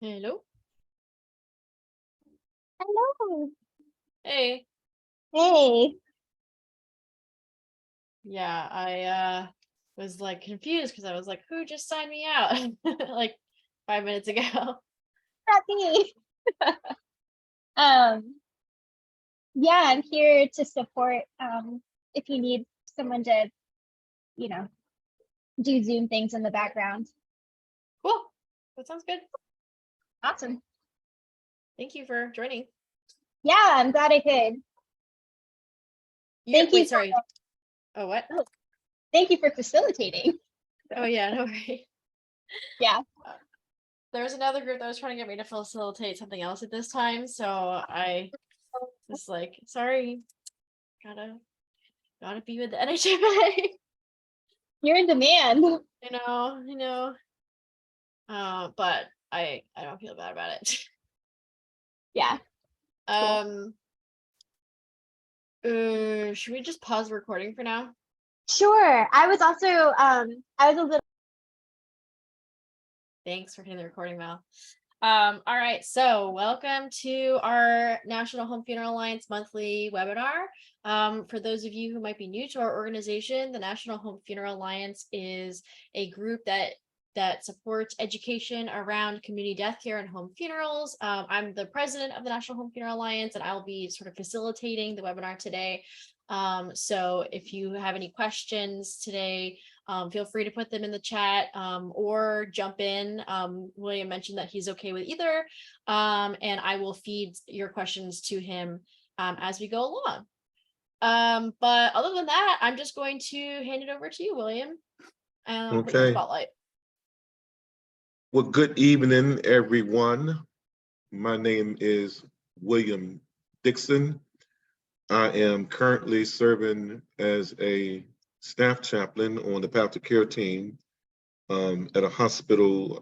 Hello. Hello. Hey. Hey. Yeah, I was like confused because I was like, who just signed me out? Like 5 minutes ago. Not me. um, yeah, I'm here to support if you need someone to, you know, do Zoom things in the background. Cool. That sounds good. Awesome. Thank you for joining. Yeah, I'm glad I could. Thank you. Sorry. Oh, what? Thank you for facilitating. Oh yeah, no worries. Yeah. There was another group that was trying to get me to facilitate something else at this time, so I was like, sorry, gotta be with the NHMA. You're in demand. I know. But I don't feel bad about it. Yeah. Cool. Should we just pause recording for now? Sure. I was also I was a little. Thanks for hitting the recording, Mel. All right, so welcome to our National Home Funeral Alliance monthly webinar. For those of you who might be new to our organization, the National Home Funeral Alliance is a group that supports education around community death care and home funerals. I'm the president of the National Home Funeral Alliance, and I'll be sort of facilitating the webinar today. So if you have any questions today, feel free to put them in the chat or jump in. William mentioned that he's okay with either, and I will feed your questions to him as we go along. But other than that, I'm just going to hand it over to you, William. And put you on the spotlight. Well, good evening, everyone. My name is William Dixon. I am currently serving as a staff chaplain on the Palliative Care team at a hospital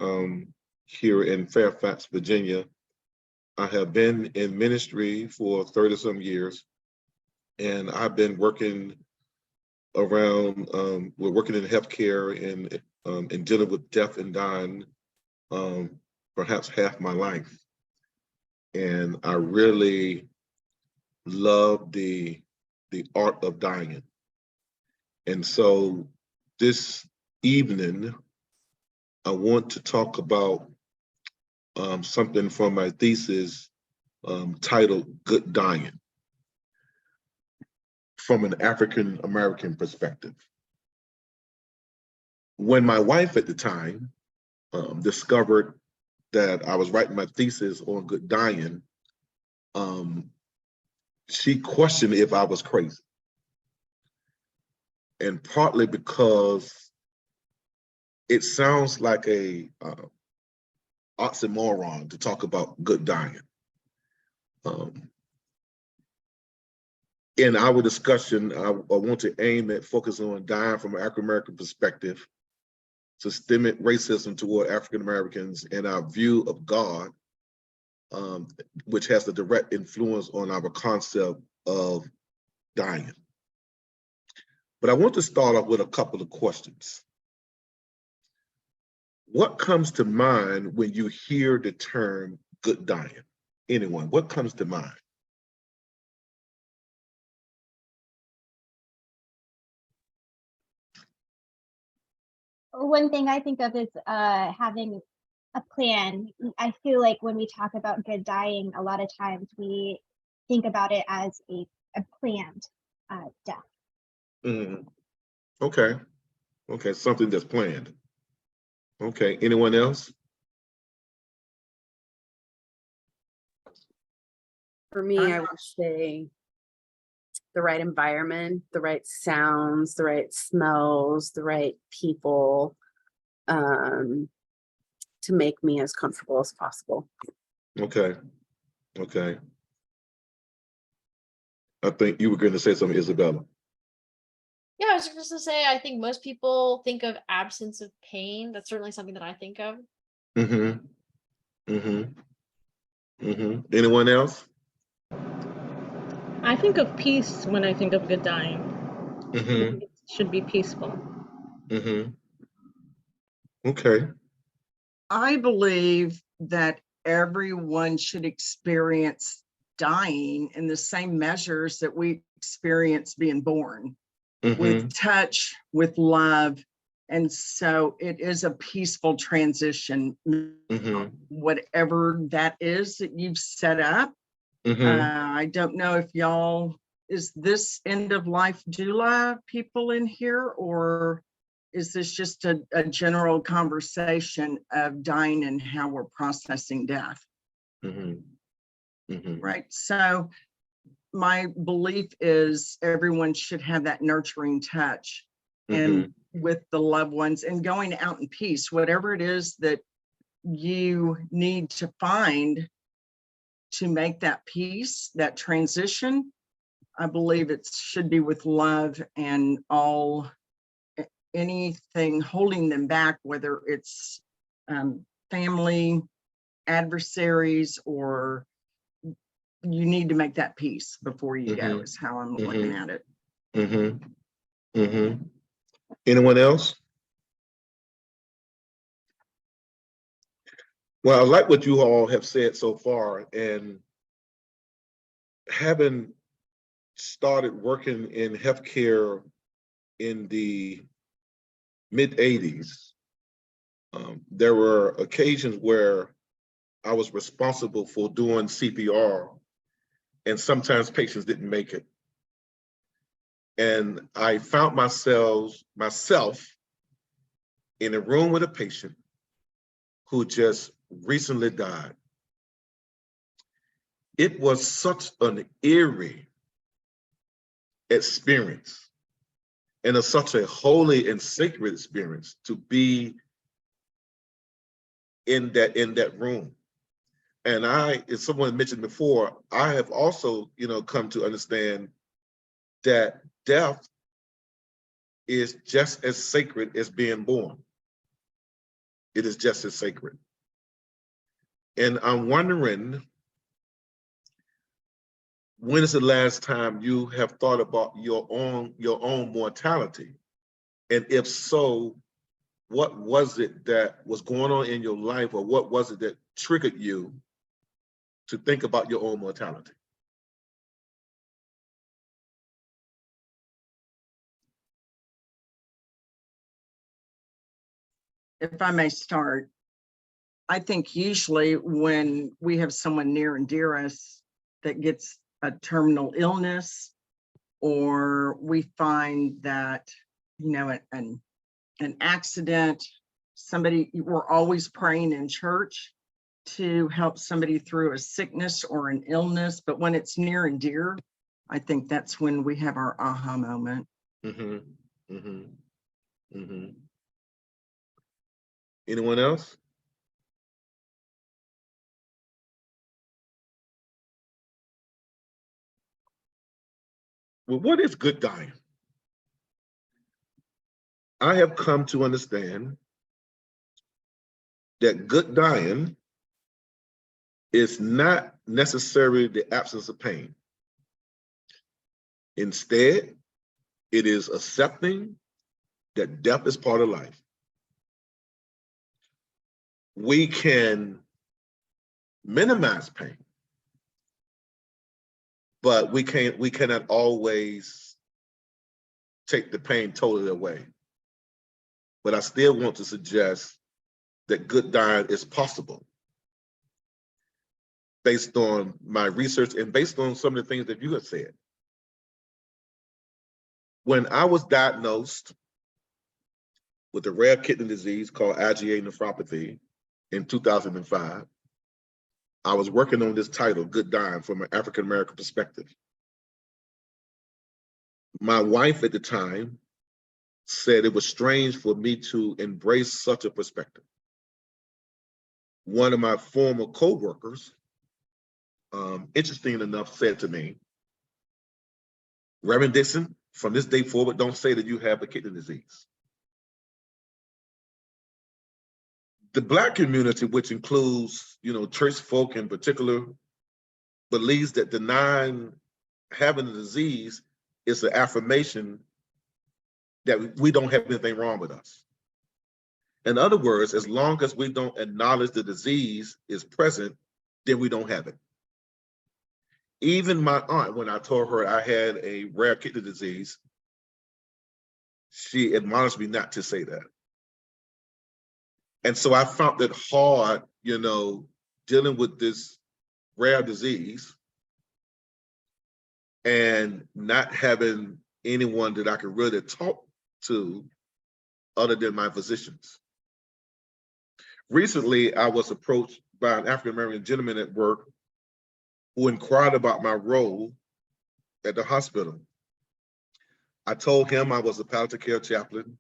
here in Fairfax, Virginia. I have been in ministry for 30-some years, and I've been working around, we're working in healthcare and dealing with death and dying perhaps half my life. And I really love the art of dying. And so this evening, I want to talk about something from my thesis titled Good Dying from an African American perspective. When my wife at the time discovered that I was writing my thesis on good dying, she questioned if I was crazy. And partly because it sounds like a oxymoron to talk about good dying. In our discussion, I want to aim at focusing on dying from an African-American perspective, systemic racism toward African Americans, and our view of God, which has a direct influence on our concept of dying. But I want to start off with a couple of questions. What comes to mind when you hear the term good dying? Anyone, what comes to mind? One thing I think of is having a plan. I feel like when we talk about good dying, a lot of times we think about it as a planned death. Okay, something that's planned. Okay, anyone else? For me, I would say the right environment, the right sounds, the right smells, the right people, to make me as comfortable as possible. Okay. I think you were going to say something, Isabella. Yeah, I was just going to say, I think most people think of absence of pain. That's certainly something that I think of. Anyone else? I think of peace when I think of good dying. It should be peaceful. Okay. I believe that everyone should experience dying in the same measures that we experience being born, with touch, with love. And so it is a peaceful transition, whatever that is that you've set up. I don't know if y'all, is this end of life doula people in here, or is this just a general conversation of dying and how we're processing death? Right. So my belief is everyone should have that nurturing touch and with the loved ones, and going out in peace, whatever it is that you need to find to make that peace, that transition. I believe it should be with love, and all anything holding them back, whether it's family, adversaries, or you need to make that peace before you go, is how I'm looking at it. Anyone else? Well, I like what you all have said so far, and having started working in healthcare in the mid-'80s, there were occasions where I was responsible for doing CPR, and sometimes patients didn't make it. And I found myself in a room with a patient who just recently died. It was such an eerie experience, and such a holy and sacred experience to be in that room. And as someone mentioned before, I have also, come to understand that death is just as sacred as being born. It is just as sacred. And I'm wondering, when is the last time you have thought about your own mortality? And if so, what was it that was going on in your life, or what was it that triggered you to think about your own mortality? If I may start, I think usually when we have someone near and dear us that gets a terminal illness, or we find that, an accident, we're always praying in church to help somebody through a sickness or an illness. But when it's near and dear, I think that's when we have our aha moment. Anyone else? Well, what is good dying? I have come to understand that good dying is not necessarily the absence of pain. Instead, it is accepting that death is part of life. We can minimize pain, but we cannot always take the pain totally away. But I still want to suggest that good dying is possible, based on my research and based on some of the things that you have said. When I was diagnosed with a rare kidney disease called IgA nephropathy in 2005, I was working on this title, Good Dying, from an African-American perspective. My wife at the time said it was strange for me to embrace such a perspective. One of my former co-workers, interesting enough, said to me, Reverend Dixon, from this day forward, don't say that you have a kidney disease. The Black community, which includes, church folk in particular, believes that denying having the disease is an affirmation that we don't have anything wrong with us. In other words, as long as we don't acknowledge the disease is present, then we don't have it. Even my aunt, when I told her I had a rare kidney disease, she admonished me not to say that. And so I found it hard, you know, dealing with this rare disease and not having anyone that I could really talk to other than my physicians. Recently, I was approached by an African-American gentleman at work who inquired about my role at the hospital. I told him I was a palliative care chaplain,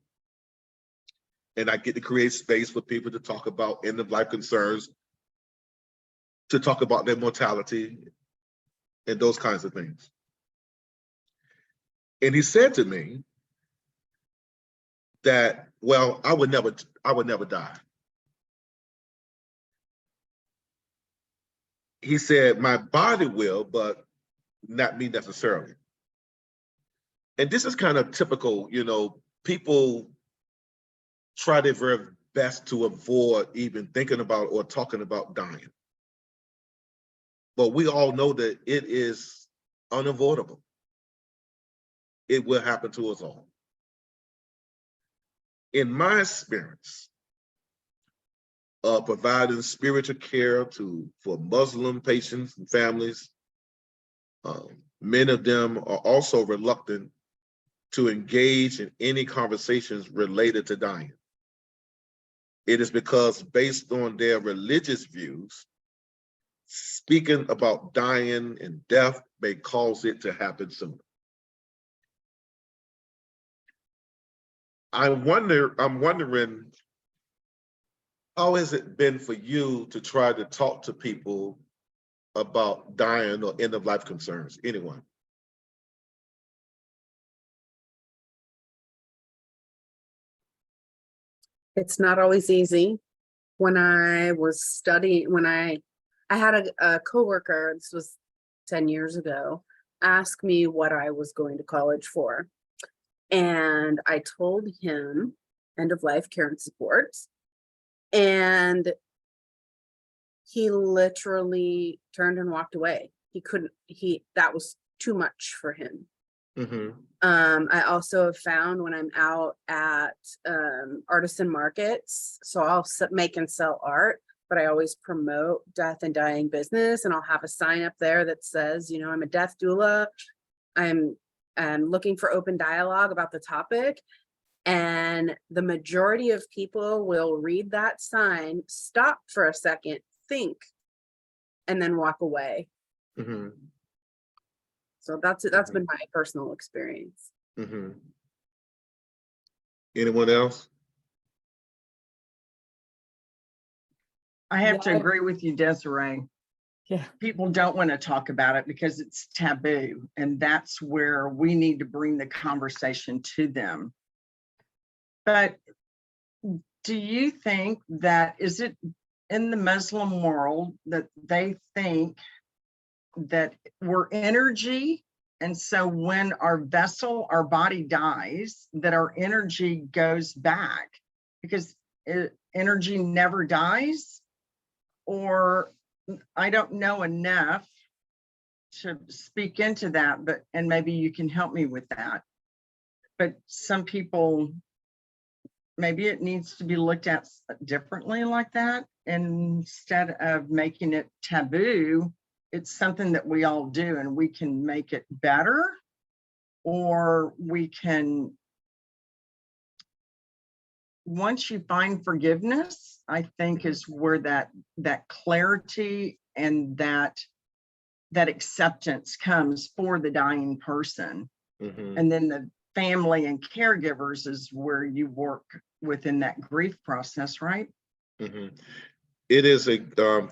and I get to create space for people to talk about end-of-life concerns, to talk about their mortality, and those kinds of things. And he said to me that, well, I would never die. He said, my body will, but not me necessarily. And this is kind of typical, you know, people try their very best to avoid even thinking about or talking about dying. But we all know that it is unavoidable. It will happen to us all. In my experience of providing spiritual care for Muslim patients and families, many of them are also reluctant to engage in any conversations related to dying. It is because based on their religious views, speaking about dying and death may cause it to happen sooner. I'm wondering, how has it been for you to try to talk to people about dying or end-of-life concerns? Anyone? It's not always easy. When I was studying, I had a coworker, this was 10 years ago, ask me what I was going to college for. And I told him end-of-life care and support. And he literally turned and walked away. That was too much for him. Mm-hmm. I also have found when I'm out at artisan markets, so I'll make and sell art, but I always promote death and dying business, and I'll have a sign up there that says, you know, I'm a death doula. I'm looking for open dialogue about the topic. And the majority of people will read that sign, stop for a second, think, and then walk away. Mm-hmm. So that's been my personal experience. Mm-hmm. Anyone else? I have to Yeah. agree with you, Desiree. Yeah. People don't want to talk about it because it's taboo, and that's where we need to bring the conversation to them. But do you think that, is it in the Muslim world that they think that we're energy, and so when our our body dies, that our energy goes back because energy never dies? Or I don't know enough to speak into that, and maybe you can help me with that. But some people, maybe it needs to be looked at differently like that. Instead of making it taboo, it's something that we all do, and we can make it better, or we can, once you find forgiveness, I think is where that clarity and that acceptance comes for the dying person. Mm-hmm. And then the family and caregivers is where you work within that grief process, right? Mm-hmm. It is a,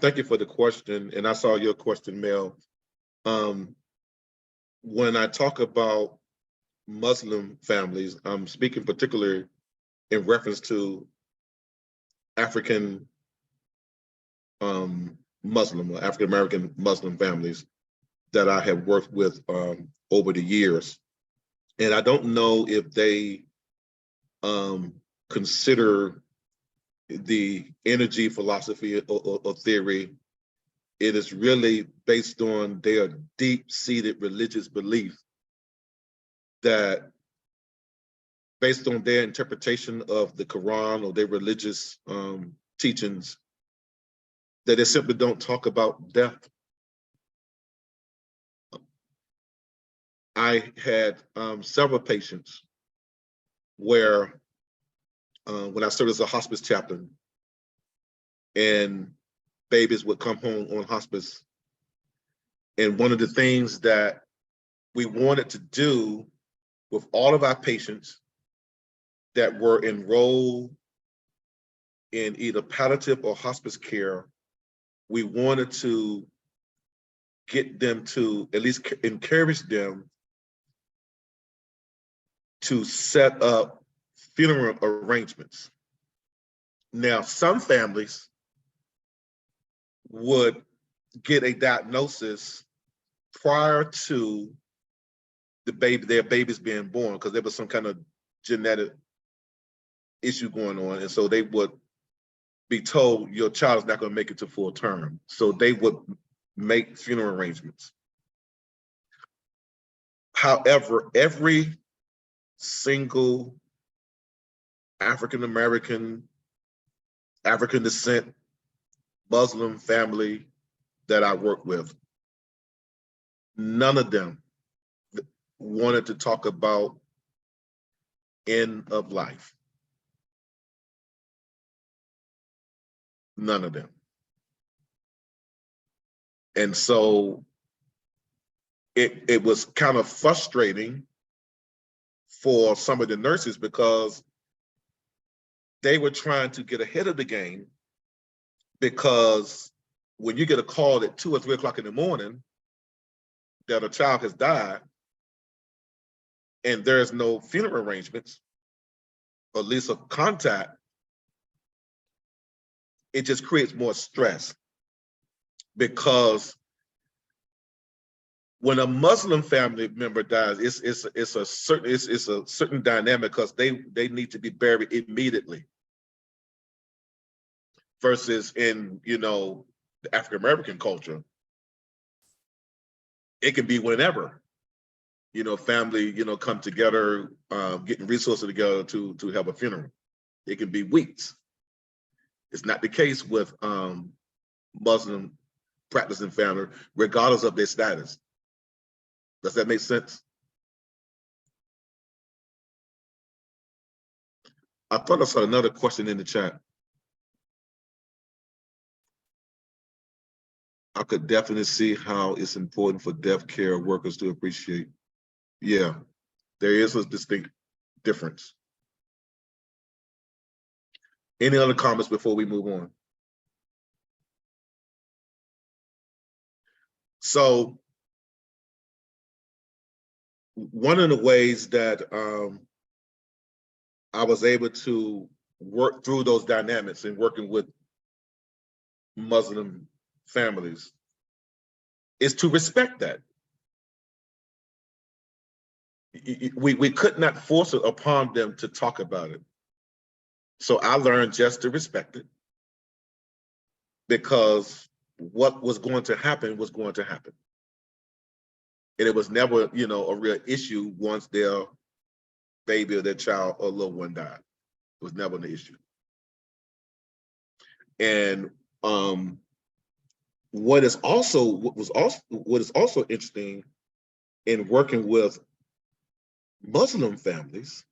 thank you for the question. And I saw your question, Mel. When I talk about Muslim families, I'm speaking particularly in reference to African Muslim or African-American Muslim families that I have worked with over the years. And I don't know if they consider the energy philosophy or theory. It is really based on their deep-seated religious belief that, based on their interpretation of the Quran or their religious teachings, that they simply don't talk about death. I had several patients where when I served as a hospice chaplain, and babies would come home on hospice, and one of the things that we wanted to do with all of our patients that were enrolled in either palliative or hospice care, we wanted to get them to at least encourage them to set up funeral arrangements. Now, some families would get a diagnosis prior to their babies being born, because there was some kind of genetic issue going on, and so they would be told your child is not going to make it to full term. So they would make funeral arrangements. However, every single African American, African descent, Muslim family that I work with, none of them wanted to talk about end of life. None of them. And so it was kind of frustrating for some of the nurses, because they were trying to get ahead of the game, because when you get a call at 2 or 3 o'clock in the morning that a child has died and there's no funeral arrangements, or at least a contact, it just creates more stress. Because when a Muslim family member dies, it's a certain dynamic, because they need to be buried immediately. Versus in, the African American culture, it can be whenever, family, come together, getting resources together to have a funeral. It can be weeks. It's not the case with Muslim practicing family, regardless of their status. Does that make sense? I thought I saw another question in the chat. I could definitely see how it's important for deaf care workers to appreciate. Yeah, there is a distinct difference. Any other comments before we move on? So one of the ways that I was able to work through those dynamics in working with Muslim families is to respect that. We could not force it upon them to talk about it. So I learned just to respect it, because what was going to happen was going to happen. And it was never, a real issue once their baby or their child or little one died. It was never an issue. And what is also interesting in working with Muslim families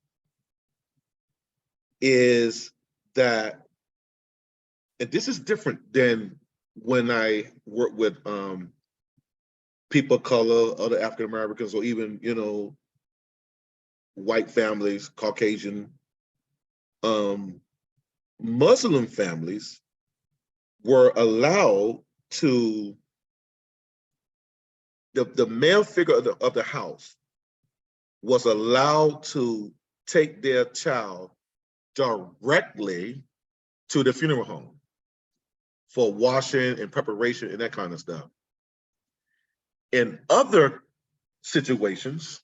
is that, and this is different than when I work with people of color, other African Americans, or even, white families, Caucasian. Muslim families were allowed to, the male figure of the house was allowed to take their child directly to the funeral home for washing and preparation and that kind of stuff. In other situations,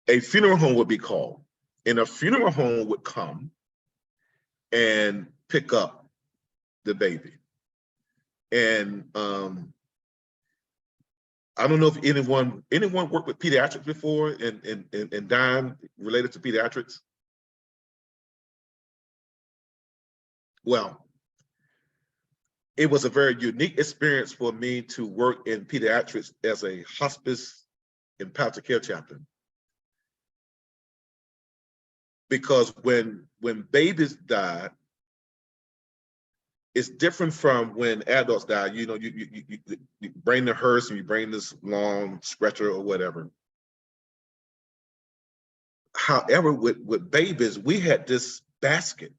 a funeral home would be called, and a funeral home would come and pick up the baby. And I don't know if anyone worked with pediatrics before and dying related to pediatrics. Well, it was a very unique experience for me to work in pediatrics as a hospice and palliative care chaplain. Because when babies die, it's different from when adults die. You know, you bring the hearse and you bring this long stretcher or whatever. However, with babies, we had this basket.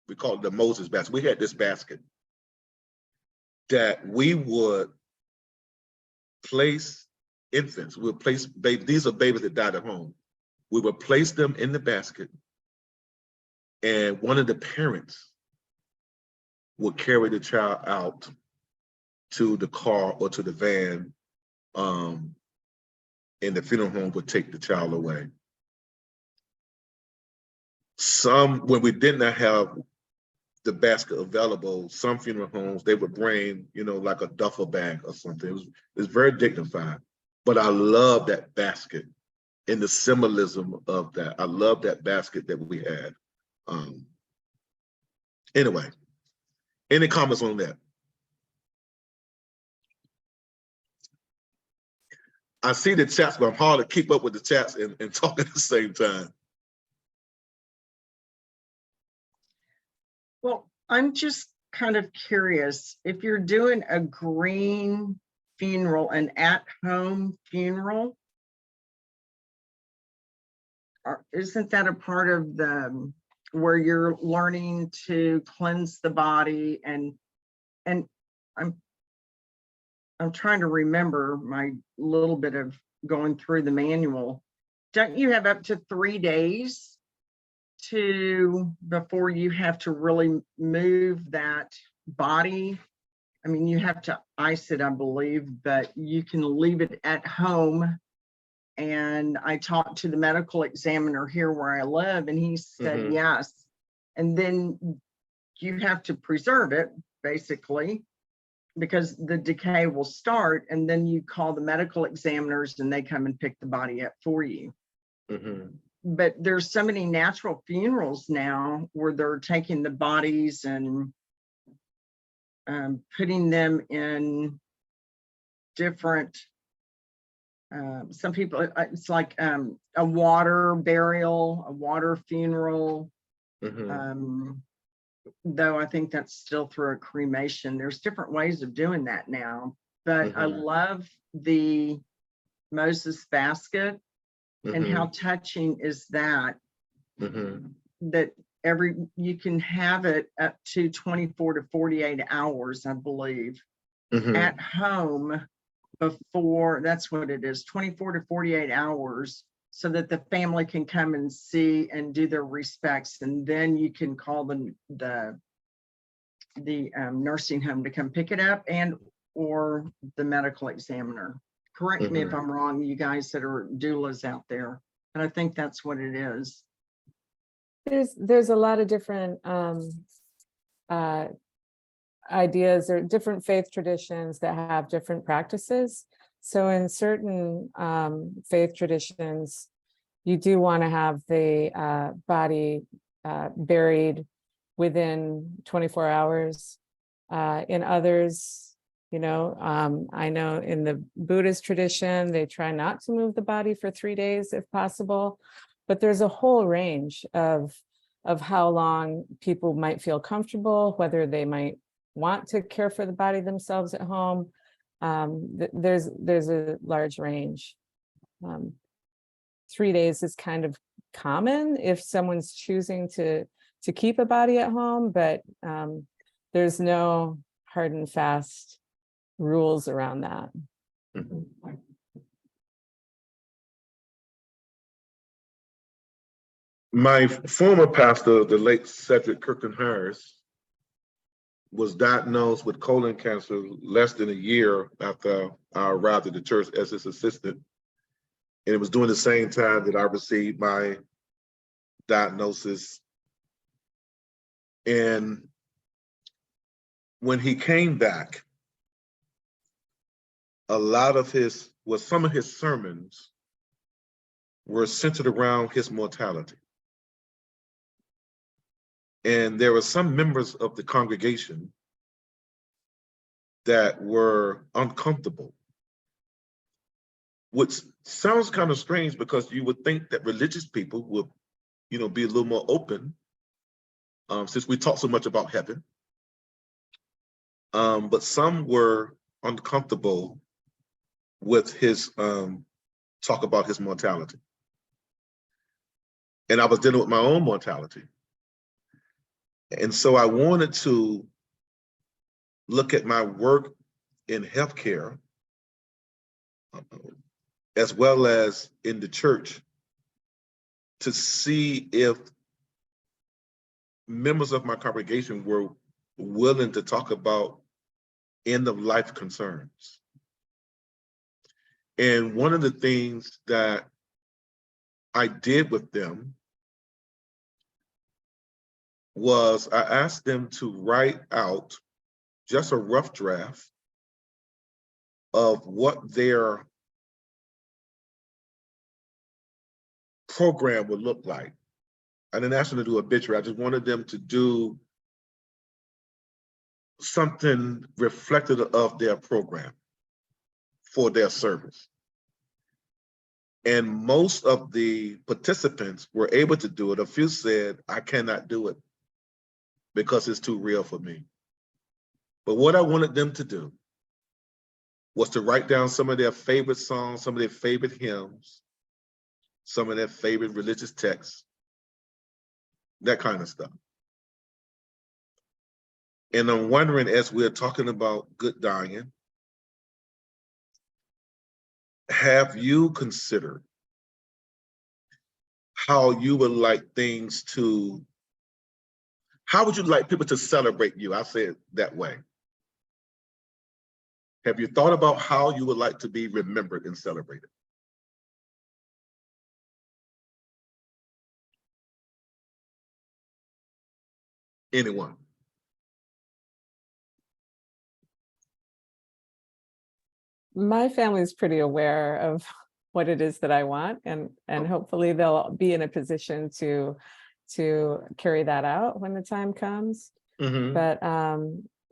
We call it the Moses basket. We had this basket that we would place infants. We would place babies. These are babies that died at home. We would place them in the basket, and one of the parents would carry the child out to the car or to the van, and the funeral home would take the child away. When we did not have the basket available, some funeral homes, they would bring, you know, like a duffel bag or something. It was very dignified, but I love that basket and the symbolism of that. I love that basket that we had. Anyway, any comments on that? I see the chats, but I'm hard to keep up with the chats and talk at the same time. Well, I'm just kind of curious, if you're doing a green funeral, an at-home funeral, isn't that a part of the where you're learning to cleanse the body? And I'm trying to remember my little bit of going through the manual. Don't you have up to 3 days before you have to really move that body? I mean, you have to ice it, I believe, but you can leave it at home. And I talked to the medical examiner here where I live, and he said yes. And then you have to preserve it, basically, because the decay will start, and then you call the medical examiners and they come and pick the body up for you. But there's so many natural funerals now where they're taking the bodies and putting them in different, some people, it's like a water burial, a water funeral. Though I think that's still through a cremation. There's different ways of doing that now. But I love the Moses basket. And how touching is that? That you can have it up to 24 to 48 hours, I believe, at home before, that's what it is, 24 to 48 hours, so that the family can come and see and do their respects. And then you can call the nursing home to come pick it up, and or the medical examiner. Correct me if I'm wrong, you guys that are doulas out there, but I think that's what it is. There's a lot of different ideas or different faith traditions that have different practices. So in certain faith traditions, you do want to have the body buried within 24 hours. In others, I know in the Buddhist tradition, they try not to move the body for 3 days if possible, but there's a whole range of how long people might feel comfortable, whether they might want to care for the body themselves at home. There's a large range. 3 days is kind of common if someone's choosing to keep a body at home, but there's no hard and fast rules around that. My former pastor, the late Cedric Kirkland Harris, was diagnosed with colon cancer less than a year after I arrived at the church as his assistant. And it was during the same time that I received my diagnosis And when he came back, some of his sermons were centered around his mortality. And there were some members of the congregation that were uncomfortable, which sounds kind of strange because you would think that religious people would, be a little more open, since we talk so much about heaven. But some were uncomfortable with his talk about his mortality. And I was dealing with my own mortality. And so I wanted to look at my work in healthcare, as well as in the church, to see if members of my congregation were willing to talk about end of life concerns. And one of the things that I did with them was I asked them to write out just a rough draft of what their program would look like. I didn't ask them to do a obituary. I just wanted them to do something reflective of their program for their service. And most of the participants were able to do it. A few said, I cannot do it because it's too real for me. But what I wanted them to do was to write down some of their favorite songs, some of their favorite hymns, some of their favorite religious texts, that kind of stuff. And I'm wondering, as we're talking about good dying, have you considered how you would like how would you like people to celebrate you? I say it that way. Have you thought about how you would like to be remembered and celebrated? Anyone? My family is pretty aware of what it is that I want, and hopefully they'll be in a position to carry that out when the time comes. Mm-hmm. But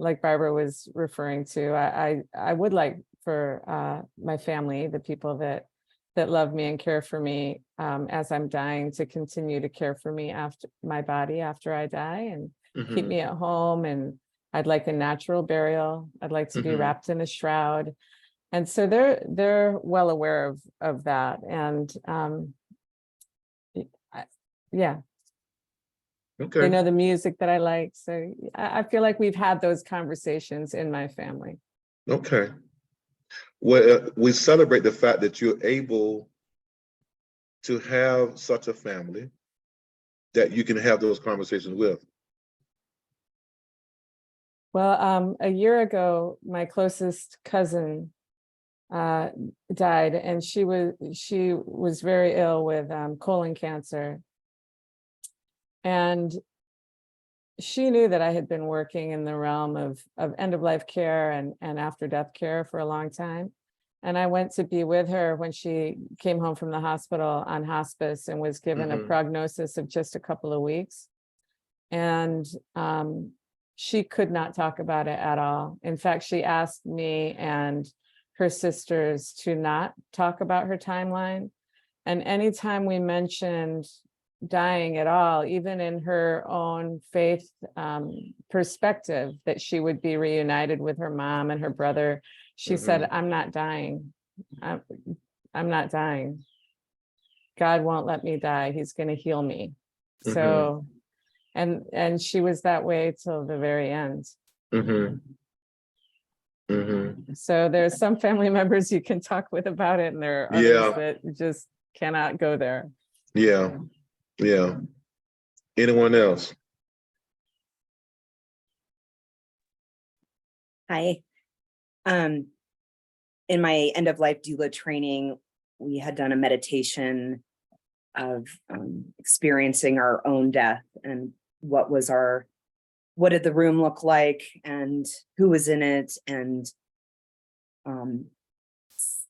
like Barbara was referring to, I would like for my family, the people that love me and care for me as I'm dying, to continue to care for me after my body after I die, and keep me at home. And I'd like a natural burial. I'd like to be wrapped in a shroud. And so they're well aware of that. And yeah. Okay. They know the music that I like. So I feel like we've had those conversations in my family. Okay. Well, we celebrate the fact that you're able to have such a family that you can have those conversations with. Well, a year ago, my closest cousin died, and she was very ill with colon cancer. And she knew that I had been working in the realm of end-of-life care and after-death care for a long time. And I went to be with her when she came home from the hospital on hospice and was given a prognosis of just a couple of weeks. And she could not talk about it at all. In fact, she asked me and her sisters to not talk about her timeline. And anytime we mentioned dying at all, even in her own faith perspective, that she would be reunited with her mom and her brother, she said, I'm not dying. I'm not dying. God won't let me die. He's going to heal me. So, and she was that way till the very end. So there's some family members you can talk with about it, and there are others that just cannot go there. Yeah. Anyone else? Hi. In my end of life doula training, we had done a meditation of experiencing our own death and what was our what did the room look like and who was in it. And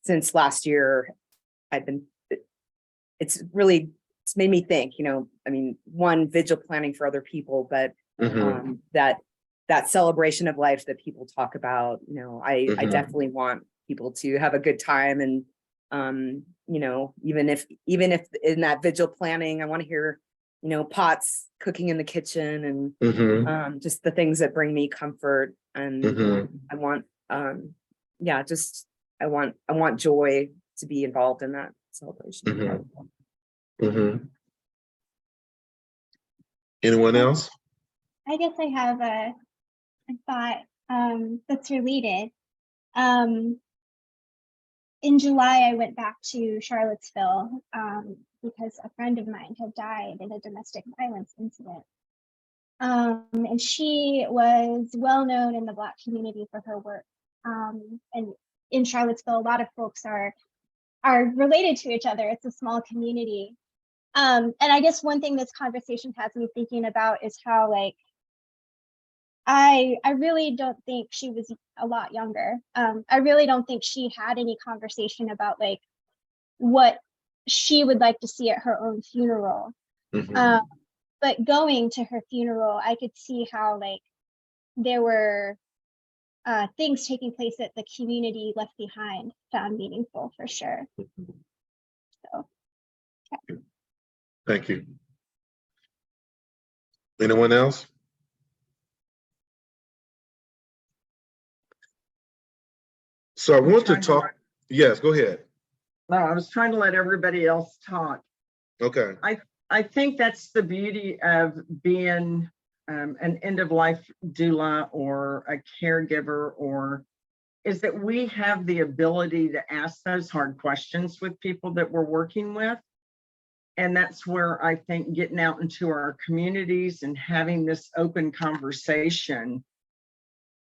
since last year, it's made me think, I mean, one, vigil planning for other people, but that celebration of life that people talk about, I definitely want people to have a good time. And, even if in that vigil planning, I want to hear, pots cooking in the kitchen and just the things that bring me comfort. And I want, I want joy to be involved in that celebration. Anyone else? I guess I have a thought that's related. In July, I went back to Charlottesville because a friend of mine had died in a domestic violence incident. And she was well known in the Black community for her work. And in Charlottesville, a lot of folks are related to each other. It's a small community. And I guess one thing this conversation has me thinking about is how, like, I really don't think she was a lot younger. I really don't think she had any conversation about like what she would like to see at her own funeral. But going to her funeral, I could see how like there were things taking place that the community left behind found meaningful for sure. So, yeah. Thank you. Anyone else? So I want to talk. Yes, go ahead. No, I was trying to let everybody else talk. Okay. I think that's the beauty of being an end-of-life doula or a caregiver, or is that we have the ability to ask those hard questions with people that we're working with. And that's where I think getting out into our communities and having this open conversation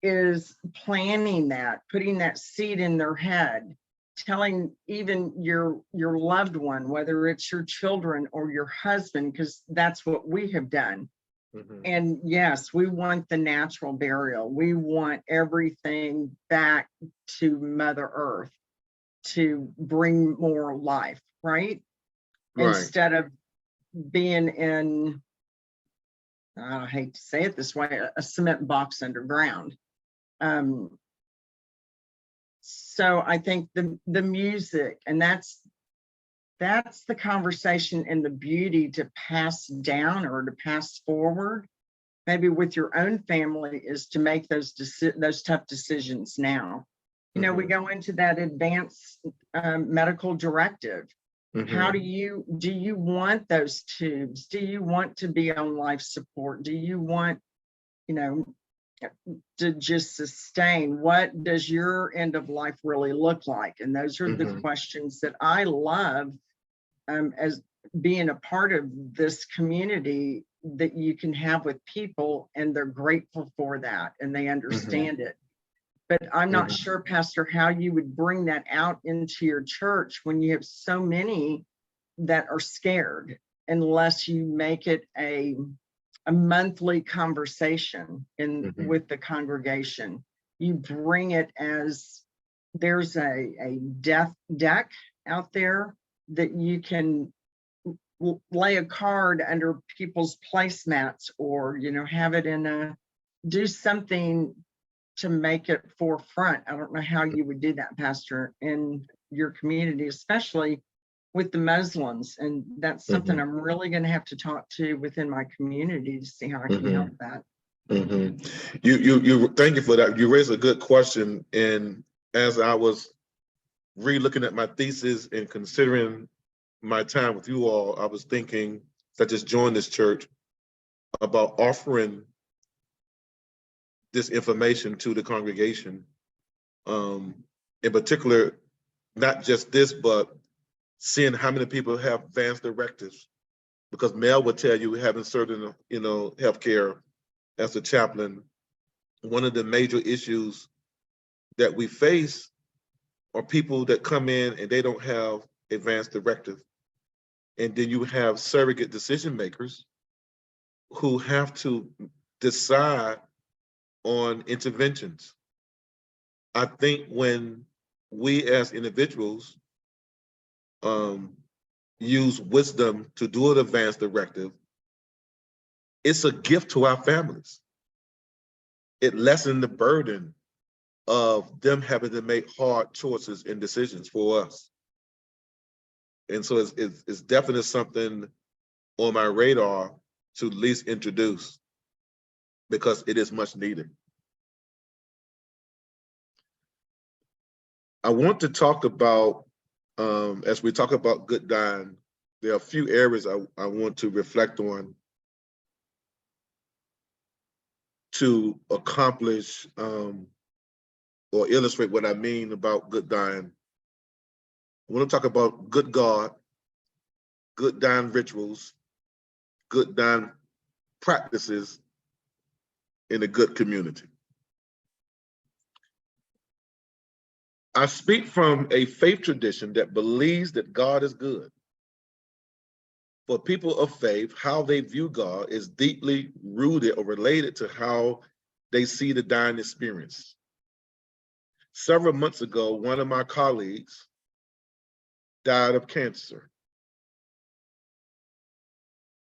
is planting that, putting that seed in their head, telling even your loved one, whether it's your children or your husband, because that's what we have done. And yes, we want the natural burial. We want everything back to Mother Earth to bring more life, right? Instead of being in, I hate to say it this way, a cement box underground. So I think the music, and that's the conversation and the beauty to pass down or to pass forward, maybe with your own family, is to make those tough decisions now. We go into that advanced medical directive. How do you want those tubes? Do you want to be on life support? Do you want, to just sustain? What does your end of life really look like? And those are the questions that I love as being a part of this community that you can have with people, and they're grateful for that and they understand it. But I'm not sure, Pastor, how you would bring that out into your church when you have so many that are scared, unless you make it a monthly conversation with the congregation. You bring it as there's a death deck out there that you can lay a card under people's placemats, or have it do something to make it forefront. I don't know how you would do that, Pastor, in your community, especially with the Muslims. And that's something I'm really going to have to talk to within my community to see how I can help that. You thank you for that. You raised a good question. And as I was re-looking at my thesis and considering my time with you all, I was thinking, I just joined this church, about offering this information to the congregation. In particular, not just this, but seeing how many people have advanced directives. Because Mel would tell you, having served in healthcare as a chaplain, one of the major issues that we face are people that come in and they don't have advanced directive. And then you have surrogate decision makers who have to decide on interventions. I think when we as individuals use wisdom to do an advance directive, it's a gift to our families. It lessens the burden of them having to make hard choices and decisions for us. And so it's definitely something on my radar to at least introduce, because it is much needed. I want to talk about, as we talk about good dying, there are a few areas I want to reflect on to accomplish or illustrate what I mean about good dying. I want to talk about good God, good dying rituals, good dying practices in a good community. I speak from a faith tradition that believes that God is good. For people of faith, how they view God is deeply rooted or related to how they see the dying experience. Several months ago, one of my colleagues died of cancer.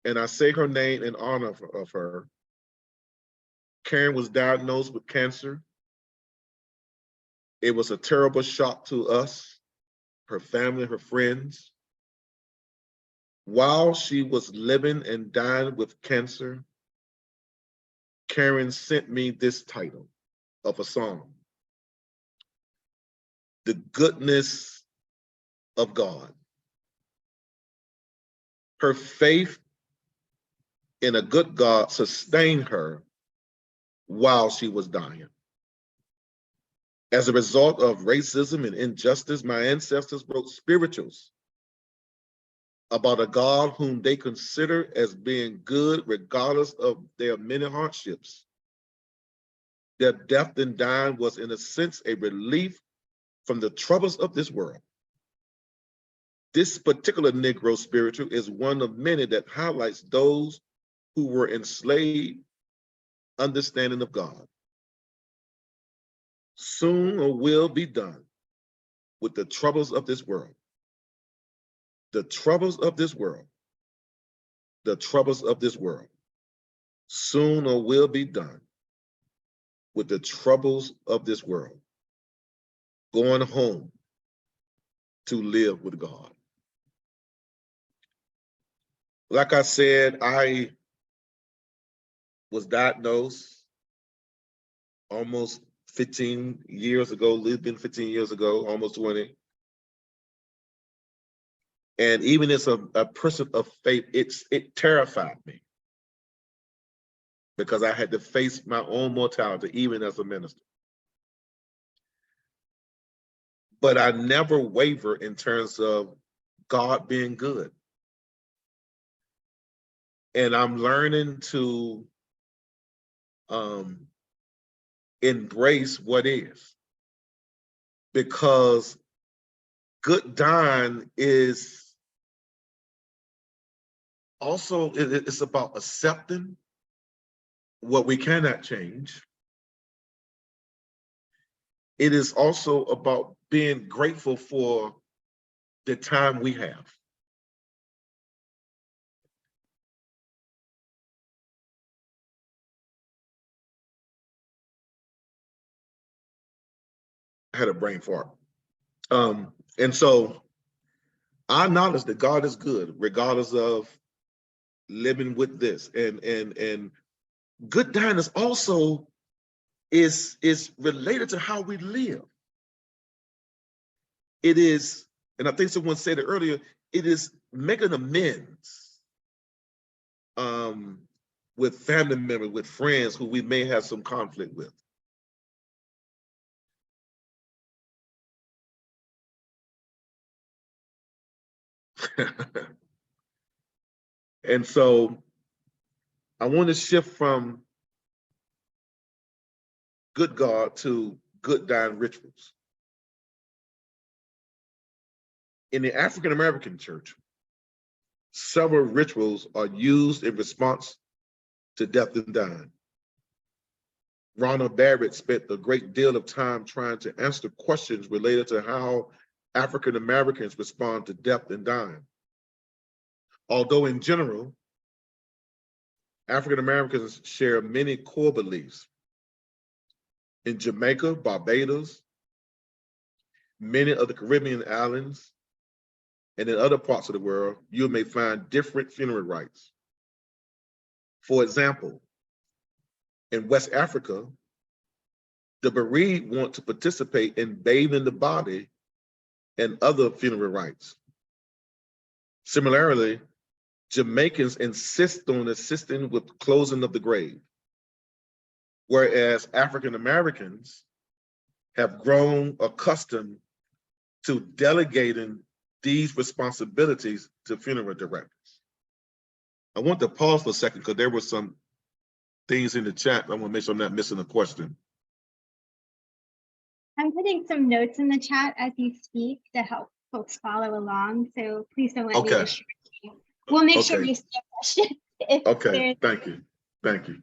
And I say her name in honor of her. Karen was diagnosed with cancer. It was a terrible shock to us, her family, her friends. While she was living and dying with cancer, Karen sent me this title of a song, "The Goodness of God." Her faith in a good God sustained her while she was dying. As a result of racism and injustice, my ancestors wrote spirituals about a God whom they consider as being good regardless of their many hardships. Their death and dying was, in a sense, a relief from the troubles of this world. This particular Negro spiritual is one of many that highlights those who were enslaved understanding of God. Soon or will be done with the troubles of this world. The troubles of this world. The troubles of this world. Soon or will be done with the troubles of this world. Going home to live with God. Like I said, I was diagnosed almost 15 years ago, living 15 years ago, almost 20. And even as a person of faith, it terrified me, because I had to face my own mortality, even as a minister. But I never waver in terms of God being good. And I'm learning to embrace what is, because good dying is also, it's about accepting what we cannot change. It is also about being grateful for the time we have. I had a brain fart. And so I acknowledge that God is good, regardless of living with this. And good dying is also is related to how we live. It is, and I think someone said it earlier, it is making amends with family members, with friends who we may have some conflict with. And so I want to shift from good God to good dying rituals. In the African American church, several rituals are used in response to death and dying. Ronald Barrett spent a great deal of time trying to answer questions related to how African Americans respond to death and dying. Although in general, African Americans share many core beliefs. In Jamaica, Barbados, many of the Caribbean islands, and in other parts of the world, you may find different funeral rites. For example, in West Africa, the bereaved want to participate in bathing the body and other funeral rites. Similarly, Jamaicans insist on assisting with closing of the grave, whereas African Americans have grown accustomed to delegating these responsibilities to funeral directors. I want to pause for a second because there were some things in the chat. I want to make sure I'm not missing a question. I'm putting some notes in the chat as you speak to help folks follow along. So please don't let me distract you. We'll make sure you see a question. Okay, thank you. Thank you.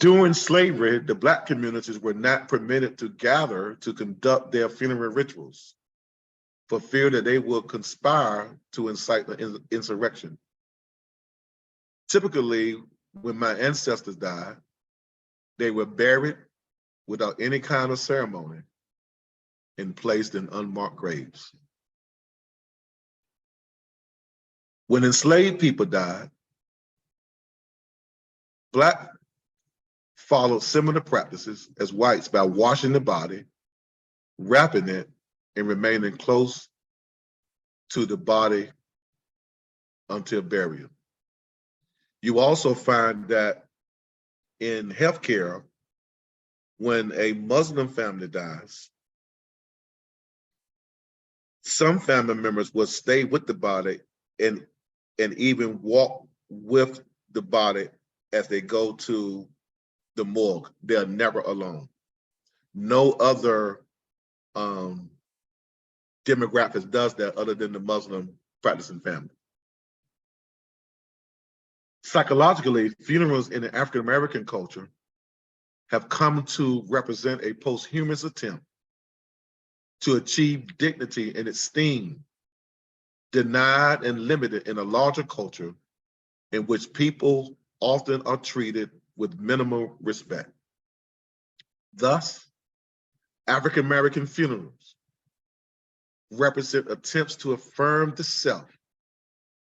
During slavery, the Black communities were not permitted to gather to conduct their funeral rituals for fear that they would conspire to incite the insurrection. Typically, when my ancestors died, they were buried without any kind of ceremony and placed in unmarked graves. When enslaved people died, Black followed similar practices as whites by washing the body, wrapping it, and remaining close to the body until burial. You also find that in healthcare, when a Muslim family dies, some family members will stay with the body and even walk with the body as they go to the morgue. They're never alone. No other demographics does that other than the Muslim practicing family. Psychologically, funerals in the African American culture have come to represent a posthumous attempt to achieve dignity and esteem denied and limited in a larger culture in which people often are treated with minimal respect. Thus, African American funerals represent attempts to affirm the self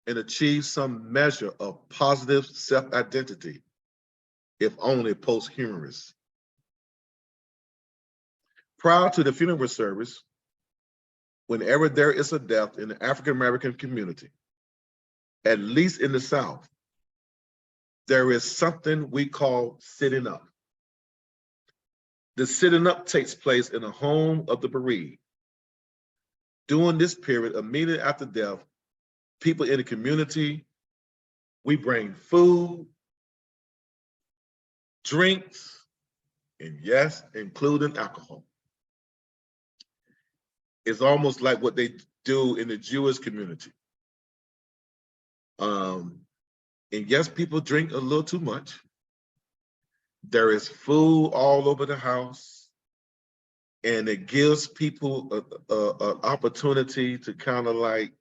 and achieve some measure of positive self-identity, if only posthumous. Prior to the funeral service, whenever there is a death in the African American community, at least in the South, there is something we call sitting up. The sitting up takes place in the home of the bereaved. During this period, immediately after death, people in the community, we bring food, drinks, and yes, including alcohol. It's almost like what they do in the Jewish community. And yes, people drink a little too much. There is food all over the house, and it gives people an opportunity to kind of like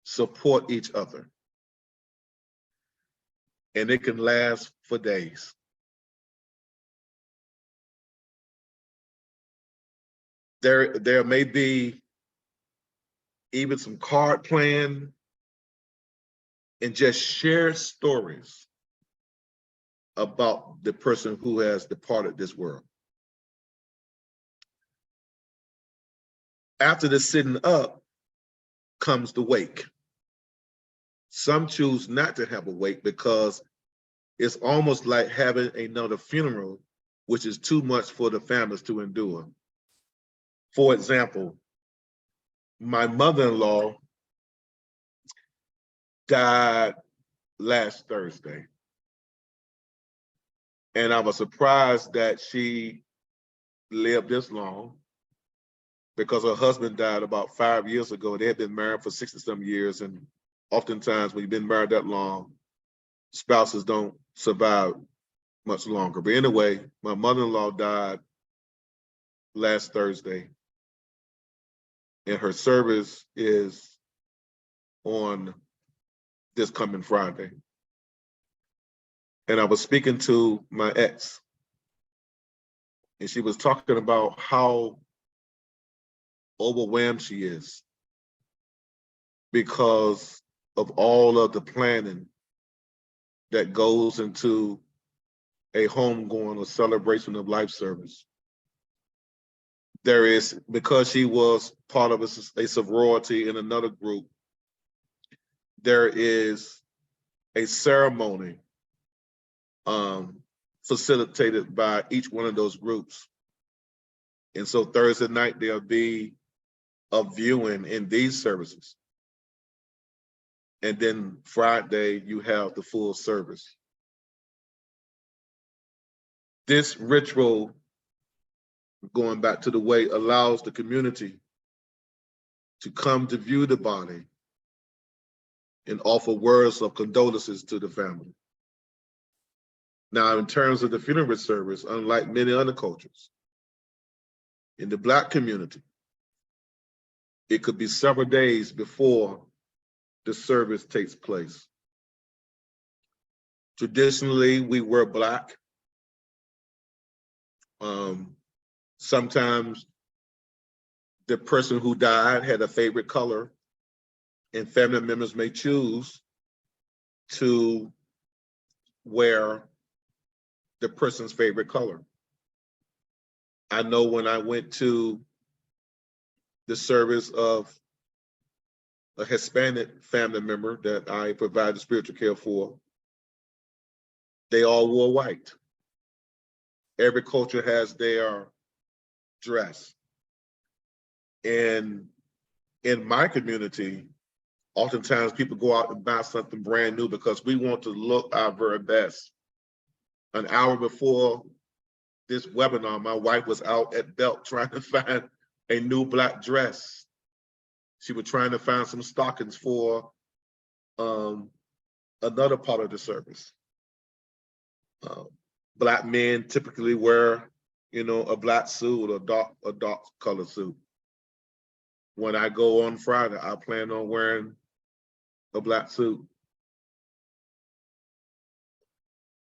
support each other. And it can last for days. There may be even some card playing and just share stories about the person who has departed this world. After the sitting up comes the wake. Some choose not to have a wake because it's almost like having another funeral, which is too much for the families to endure. For example, my mother-in-law died last Thursday. And I was surprised that she lived this long because her husband died about 5 years ago. They had been married for 60-some years. And oftentimes when you've been married that long, spouses don't survive much longer. But anyway, my mother-in-law died last Thursday, and her service is on this coming Friday. And I was speaking to my ex, and she was talking about how overwhelmed she is because of all of the planning that goes into a homegoing or celebration of life service. There is, because she was part of a sorority in another group, there is a ceremony facilitated by each one of those groups. And so Thursday night, there'll be a viewing in these services. And then Friday, you have the full service. This ritual, going back to the way, allows the community to come to view the body and offer words of condolences to the family. Now, in terms of the funeral service, unlike many other cultures, in the Black community, it could be several days before the service takes place. Traditionally, we wear Black. Sometimes the person who died had a favorite color, and family members may choose to wear the person's favorite color. I know when I went to the service of a Hispanic family member that I provided spiritual care for, they all wore white. Every culture has their dress. And in my community, oftentimes people go out and buy something brand new because we want to look our very best. An hour before this webinar, my wife was out at Belk trying to find a new Black dress. She was trying to find some stockings for another part of the service. Black men typically wear, a Black suit or a dark colored suit. When I go on Friday, I plan on wearing a Black suit.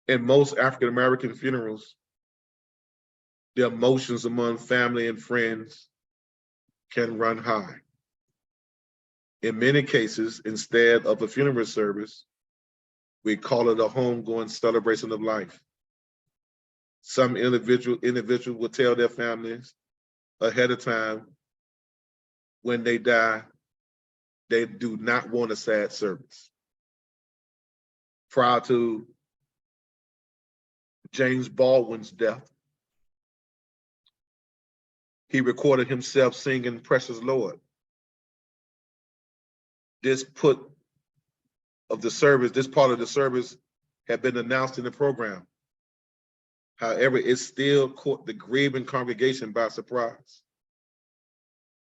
In most African-American funerals, the emotions among family and friends can run high. In many cases, instead of a funeral service, we call it a homegoing celebration of life. Some individuals will tell their families ahead of time when they die, they do not want a sad service. Prior to James Baldwin's death, he recorded himself singing Precious Lord. This part of the service had been announced in the program. However, it still caught the grieving congregation by surprise.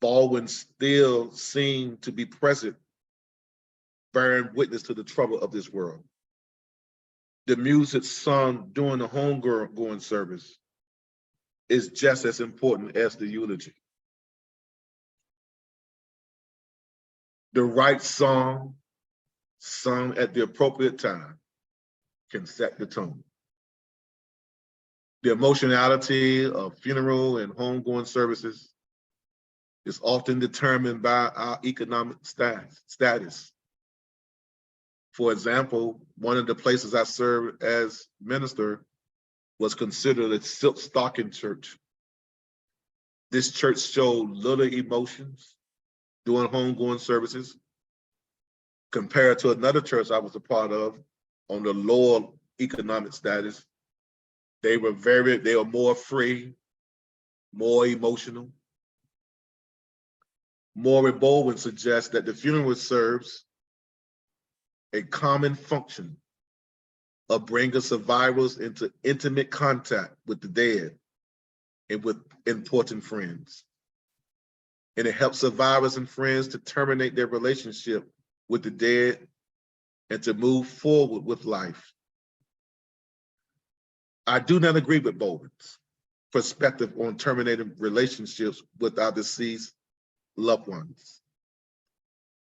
Baldwin still seemed to be present, bearing witness to the trouble of this world. The music sung during the homegoing service is just as important as the eulogy. The right song, sung at the appropriate time, can set the tone. The emotionality of funeral and homegoing services is often determined by our economic status. For example, one of the places I served as minister was considered a silk stocking church. This church showed little emotions during homegoing services compared to another church I was a part of on the lower economic status. They were more free, more emotional. Maureen Baldwin suggests that the funeral serves a common function of bringing survivors into intimate contact with the dead and with important friends. And it helps survivors and friends to terminate their relationship with the dead and to move forward with life. I do not agree with Bowman's perspective on terminating relationships with our deceased loved ones.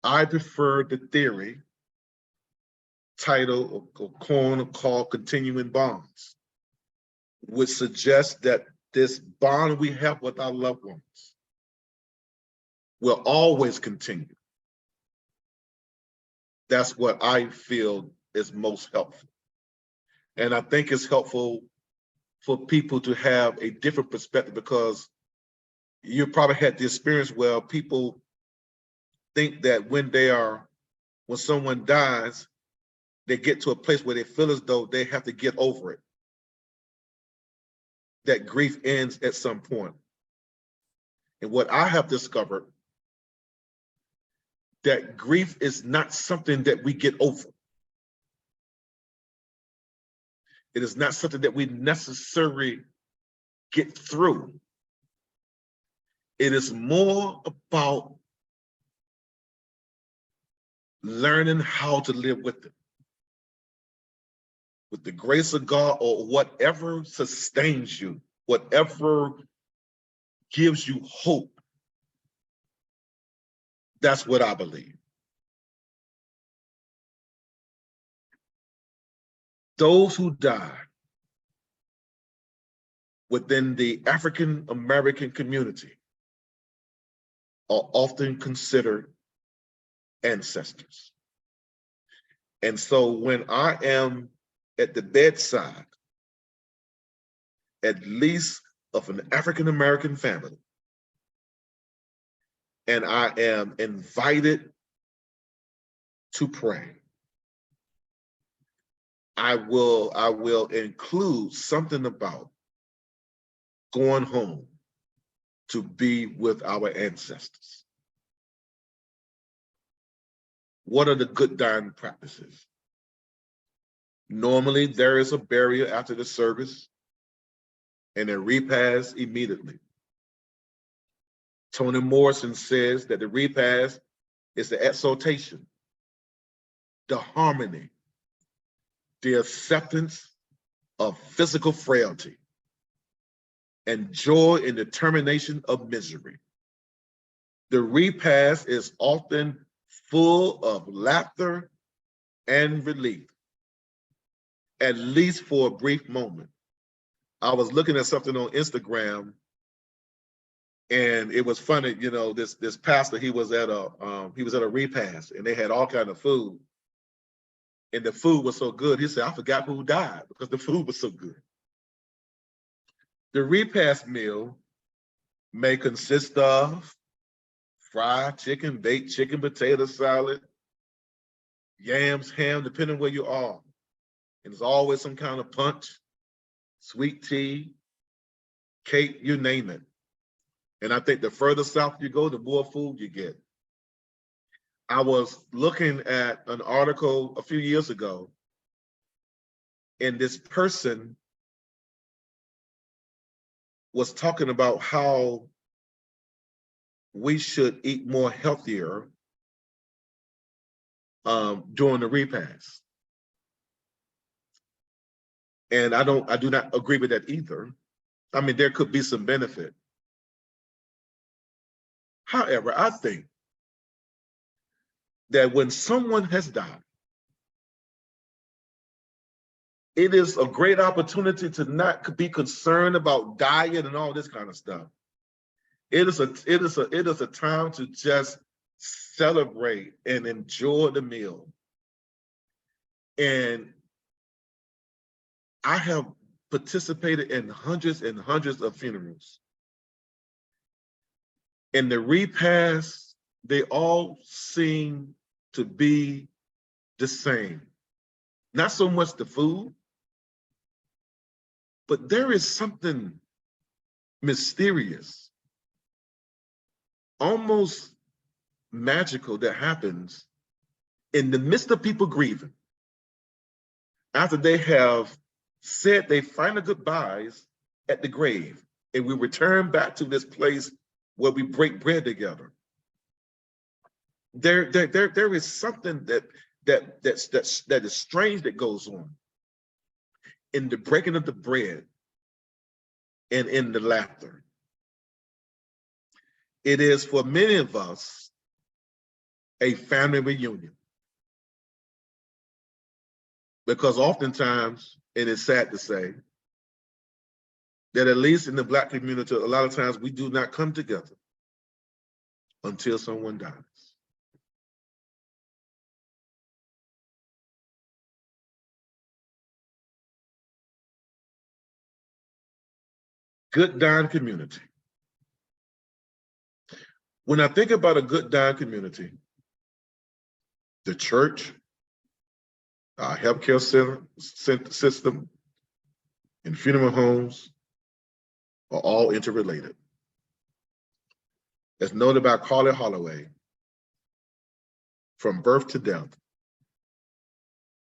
I prefer the theory, title, or called continuing bonds, which suggests that this bond we have with our loved ones will always continue. That's what I feel is most helpful. And I think it's helpful for people to have a different perspective, because you probably had the experience where people think that when someone dies, they get to a place where they feel as though they have to get over it. That grief ends at some point. And what I have discovered, that grief is not something that we get over. It is not something that we necessarily get through. It is more about learning how to live with it, with the grace of God, or whatever sustains you, whatever gives you hope. That's what I believe. Those who die within the African American community are often considered ancestors. And so when I am at the bedside, at least of an African American family, and I am invited to pray, I will include something about going home to be with our ancestors. What are the good dying practices? Normally, there is a burial after the service and a repast immediately. Toni Morrison says that the repast is the exaltation, the harmony, the acceptance of physical frailty, and joy in the termination of misery. The repast is often full of laughter and relief, at least for a brief moment. I was looking at something on Instagram, and it was funny, you know, this pastor, he was at a repast, and they had all kind of food. And the food was so good, he said, I forgot who died because the food was so good. The repast meal may consist of fried chicken, baked chicken, potato salad, yams, ham, depending where you are. And there's always some kind of punch, sweet tea, cake, you name it. And I think the further south you go, the more food you get. I was looking at an article a few years ago, and this person was talking about how we should eat more healthier during the repast. And I do not agree with that either. I mean, there could be some benefit. However, I think that when someone has died, it is a great opportunity to not be concerned about diet and all this kind of stuff. It is a time to just celebrate and enjoy the meal. And I have participated in hundreds and hundreds of funerals. In the repast, they all seem to be the same. Not so much the food, but there is something mysterious, almost magical that happens in the midst of people grieving. After they have said their final goodbyes at the grave, and we return back to this place where we break bread together. There is something that is strange that goes on. in the breaking of the bread and in the laughter. It is for many of us a family reunion. Because oftentimes, and it's sad to say, that at least in the Black community, a lot of times we do not come together until someone dies. Good dying community. When I think about a good dying community, the church, our healthcare system, and funeral homes are all interrelated. As noted by Carly Holloway, from birth to death,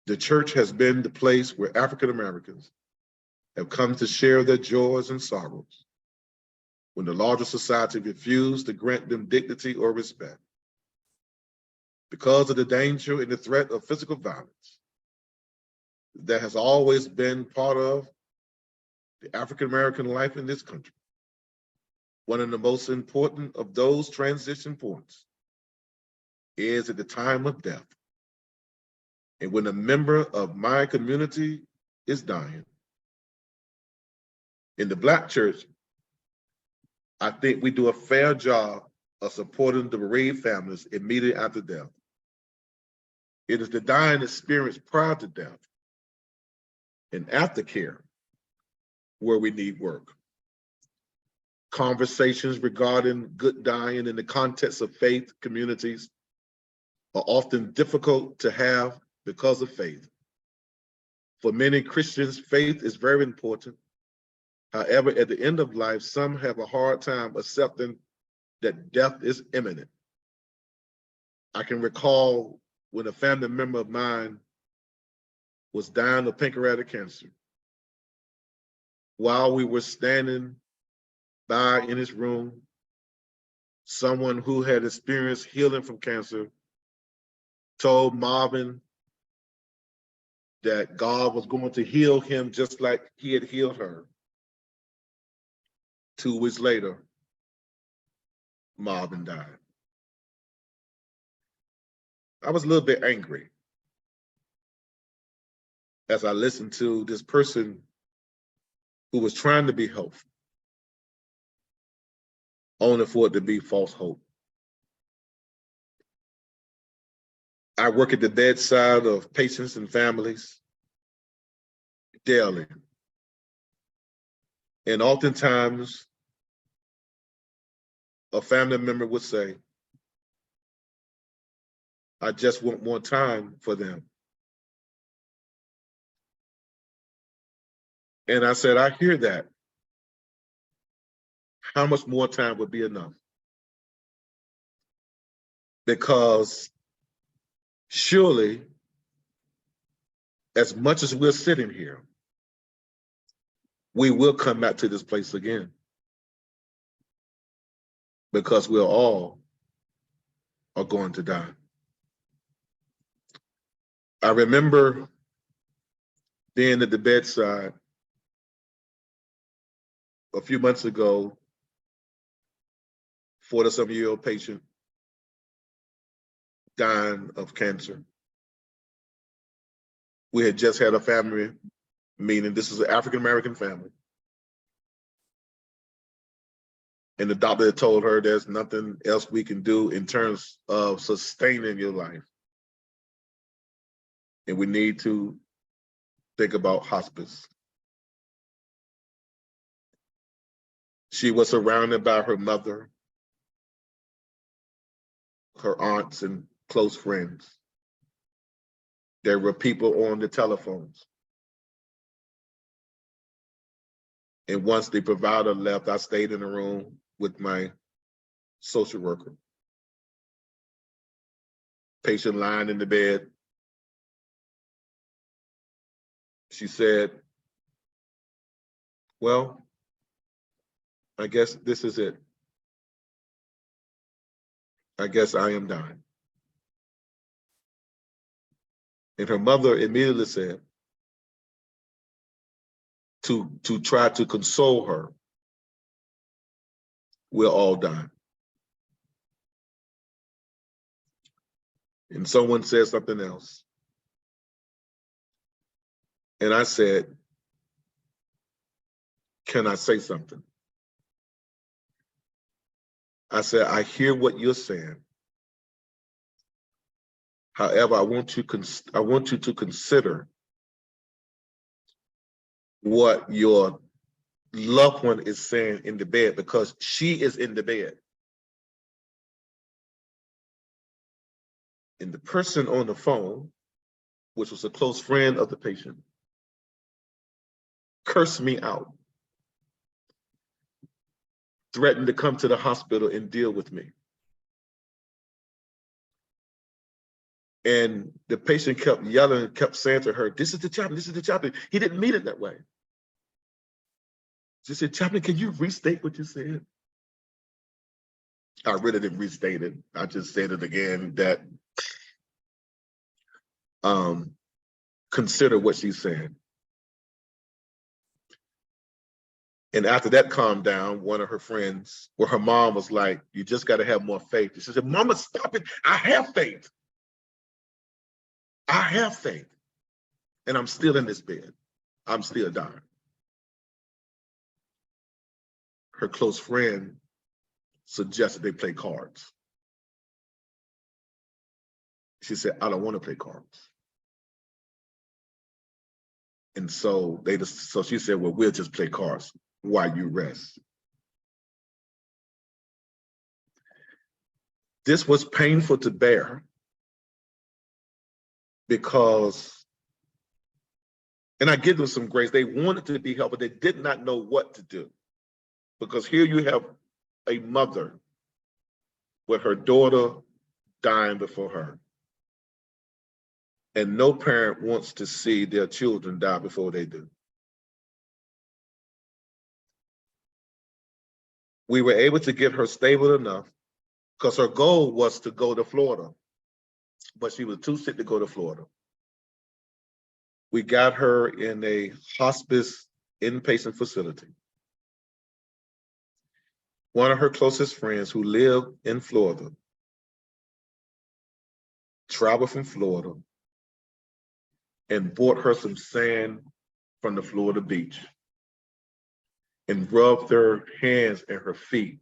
the church has been the place where African Americans have come to share their joys and sorrows when the larger society refused to grant them dignity or respect. Because of the danger and the threat of physical violence that has always been part of the African American life in this country, one of the most important of those transition points is at the time of death. And when a member of my community is dying. In the Black church, I think we do a fair job of supporting the bereaved families immediately after death. It is the dying experience prior to death and aftercare where we need work. Conversations regarding good dying in the context of faith communities are often difficult to have because of faith. For many Christians, faith is very important. However, at the end of life, some have a hard time accepting that death is imminent. I can recall when a family member of mine was dying of pancreatic cancer. While we were standing by in his room, someone who had experienced healing from cancer told Marvin that God was going to heal him just like he had healed her. 2 weeks later, Marvin died. I was a little bit angry as I listened to this person who was trying to be helpful, only for it to be false hope. I work at the bedside of patients and families daily. And oftentimes, a family member would say, I just want more time for them. And I said, I hear that. How much more time would be enough? Because surely, as much as we're sitting here, we will come back to this place again. Because we're all are going to die. I remember being at the bedside a few months ago, 40-some-year-old patient dying of cancer. We had just had a family meeting. This is an African-American family. And the doctor had told her there's nothing else we can do in terms of sustaining your life. And we need to think about hospice. She was surrounded by her mother, her aunts, and close friends. There were people on the telephones. And once the provider left, I stayed in the room with my social worker. Patient lying in the bed. She said, well, I guess this is it. I guess I am dying. And her mother immediately said, to try to console her, we're all dying. And someone said something else. And I said, can I say something? I said, I hear what you're saying. However, I want you to consider what your loved one is saying in the bed, because she is in the bed. And the person on the phone, which was a close friend of the patient, cursed me out, threatened to come to the hospital and deal with me. And the patient kept yelling and kept saying to her, this is the chaplain, this is the chaplain. He didn't mean it that way. She said, chaplain, can you restate what you said? I really didn't restate it. I just said it again, that consider what she's saying. And after that calmed down, one of her friends, or her mom, was like, you just got to have more faith. She said, Mama, stop it. I have faith. I have faith. And I'm still in this bed. I'm still dying. Her close friend suggested they play cards. She said, I don't want to play cards. And so so she said, well, we'll just play cards while you rest. This was painful to bear because, and I give them some grace, they wanted to be helped, but they did not know what to do. Because here you have a mother with her daughter dying before her. And no parent wants to see their children die before they do. We were able to get her stable enough because her goal was to go to Florida, but she was too sick to go to Florida. We got her in a hospice inpatient facility. One of her closest friends who lived in Florida traveled from Florida and bought her some sand from the Florida beach and rubbed her hands and her feet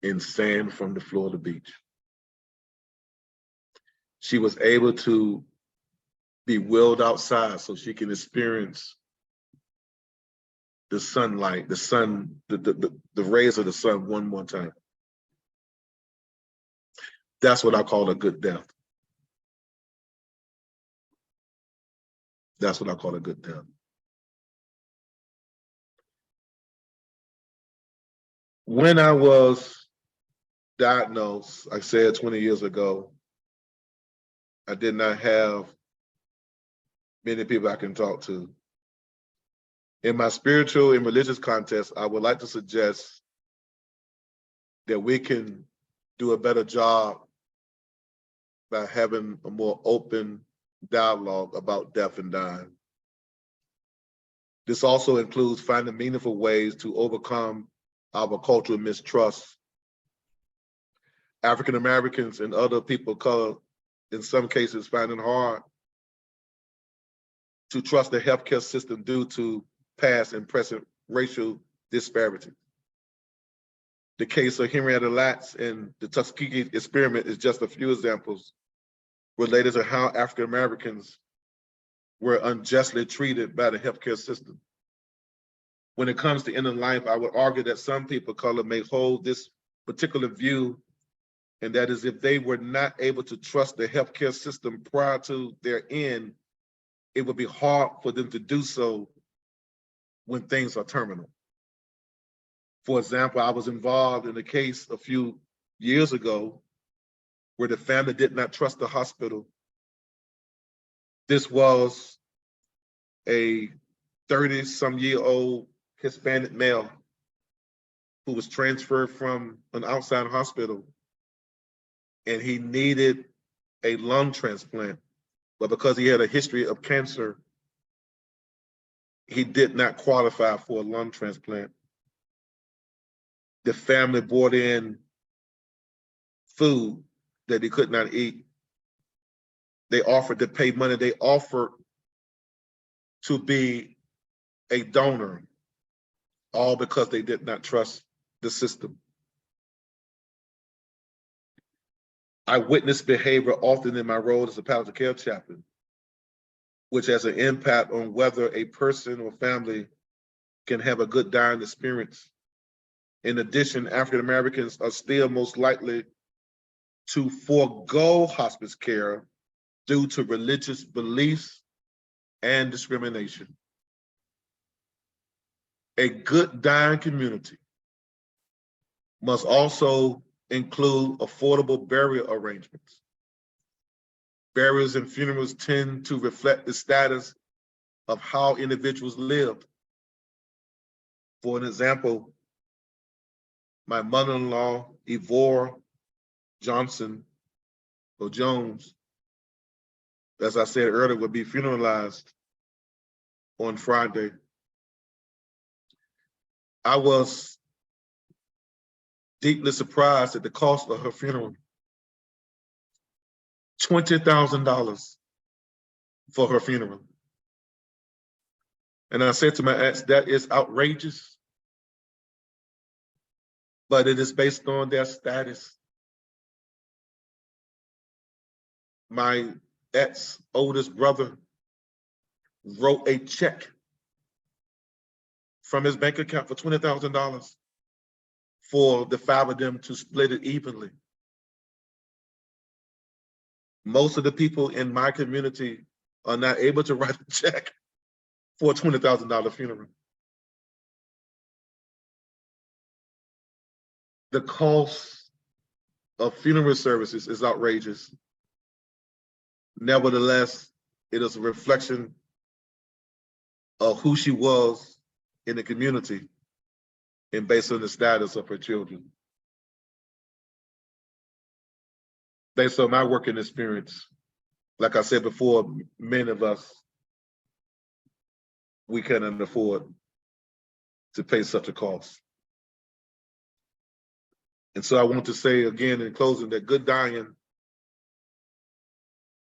in sand from the Florida beach. She was able to be wheeled outside so she can experience the sunlight, the sun, the rays of the sun one more time. That's what I call a good death. That's what I call a good death. When I was diagnosed, I said 20 years ago, I did not have many people I can talk to. In my spiritual and religious context, I would like to suggest that we can do a better job by having a more open dialogue about death and dying. This also includes finding meaningful ways to overcome our cultural mistrust. African Americans and other people of color, in some cases, find it hard to trust the healthcare system due to past and present racial disparity. The case of Henrietta Lacks and the Tuskegee experiment is just a few examples related to how African Americans were unjustly treated by the healthcare system. When it comes to end of life, I would argue that some people of color may hold this particular view, and that is if they were not able to trust the healthcare system prior to their end, it would be hard for them to do so when things are terminal. For example, I was involved in a case a few years ago where the family did not trust the hospital. This was a 30-some-year-old Hispanic male who was transferred from an outside hospital, and he needed a lung transplant, but because he had a history of cancer, he did not qualify for a lung transplant. The family brought in food that he could not eat. They offered to pay money. They offered to be a donor, all because they did not trust the system. I witnessed behavior often in my role as a palliative care chaplain, which has an impact on whether a person or family can have a good dying experience. In addition, African Americans are still most likely to forego hospice care due to religious beliefs and discrimination. A good dying community must also include affordable burial arrangements. Burials and funerals tend to reflect the status of how individuals lived. For an example, my mother-in-law, Yvonne Johnson or Jones, as I said earlier, will be funeralized on Friday. I was deeply surprised at the cost of her funeral. $20,000 for her funeral. And I said to my ex, that is outrageous, but it is based on their status. My ex oldest brother wrote a check from his bank account for $20,000 for the 5 of them to split it evenly. Most of the people in my community are not able to write a check for a $20,000 funeral. The cost of funeral services is outrageous. Nevertheless, it is a reflection of who she was in the community and based on the status of her children. Based on my working experience, like I said before, many of us, we cannot afford to pay such a cost. And so I want to say again in closing that good dying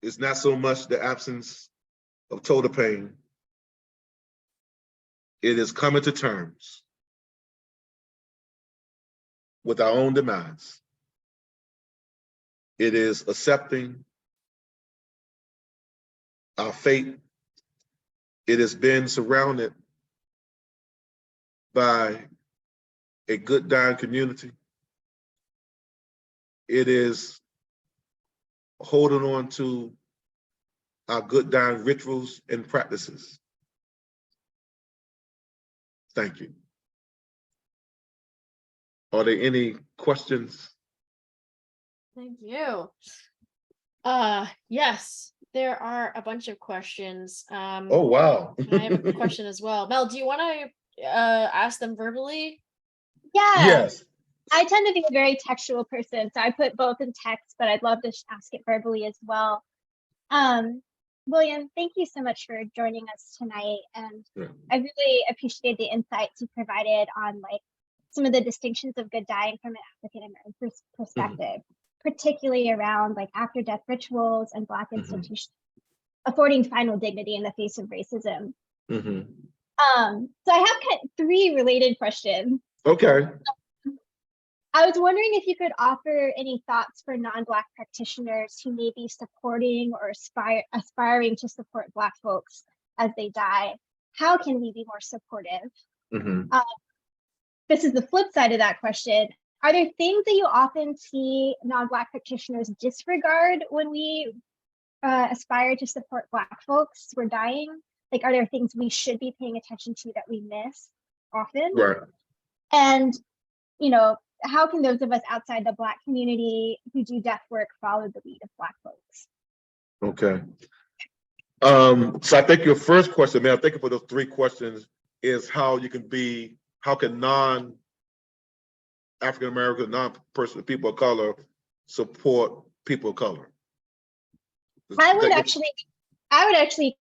is not so much the absence of total pain. It is coming to terms with our own demise. It is accepting our fate. It has been surrounded by a good dying community. It is holding on to our good dying rituals and practices. Thank you. Are there any questions? Thank you. Yes, there are a bunch of questions. Oh, wow. I have a question as well. Mel, do you want to ask them verbally? Yeah. Yes. I tend to be a very textual person, so I put both in text, but I'd love to ask it verbally as well. William, thank you so much for joining us tonight. And Yeah. I really appreciate the insights you provided on like some of the distinctions of good dying from an African American perspective, particularly around like after death rituals and Black institutions affording final dignity in the face of racism. So I have 3 related questions. Okay. I was wondering if you could offer any thoughts for non-Black practitioners who may be supporting or aspiring to support Black folks as they die. How can we be more supportive? This is the flip side of that question. Are there things that you often see non-Black practitioners disregard when we aspire to support Black folks who are dying? Like, are there things we should be paying attention to that we miss often? Right. And, you know, how can those of us outside the Black community who do death work follow the lead of Black folks? Okay. So I think your first question, man, I think for those 3 questions is how can non-African American, non-person, people of color support people of color? I would actually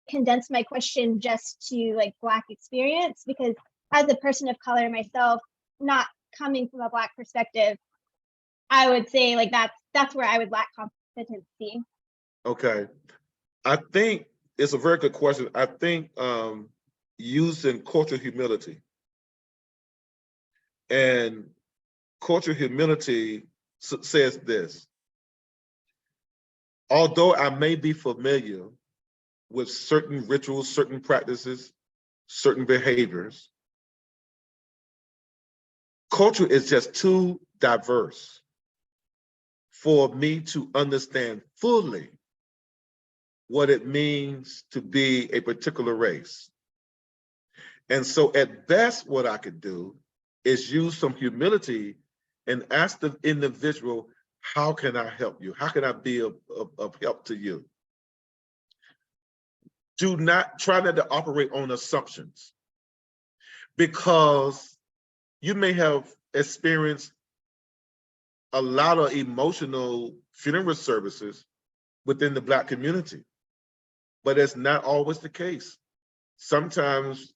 condense my question just to like Black experience, because as a person of color myself, not coming from a Black perspective, I would say like that's where I would lack competency. Okay. I think it's a very good question. I think using cultural humility, and cultural humility says this: although I may be familiar with certain rituals, certain practices, certain behaviors, culture is just too diverse for me to understand fully what it means to be a particular race. And so at best, what I could do is use some humility and ask the individual, how can I help you? How can I be of help to you? Try not to operate on assumptions, because you may have experienced a lot of emotional funeral services within the Black community, but it's not always the case. Sometimes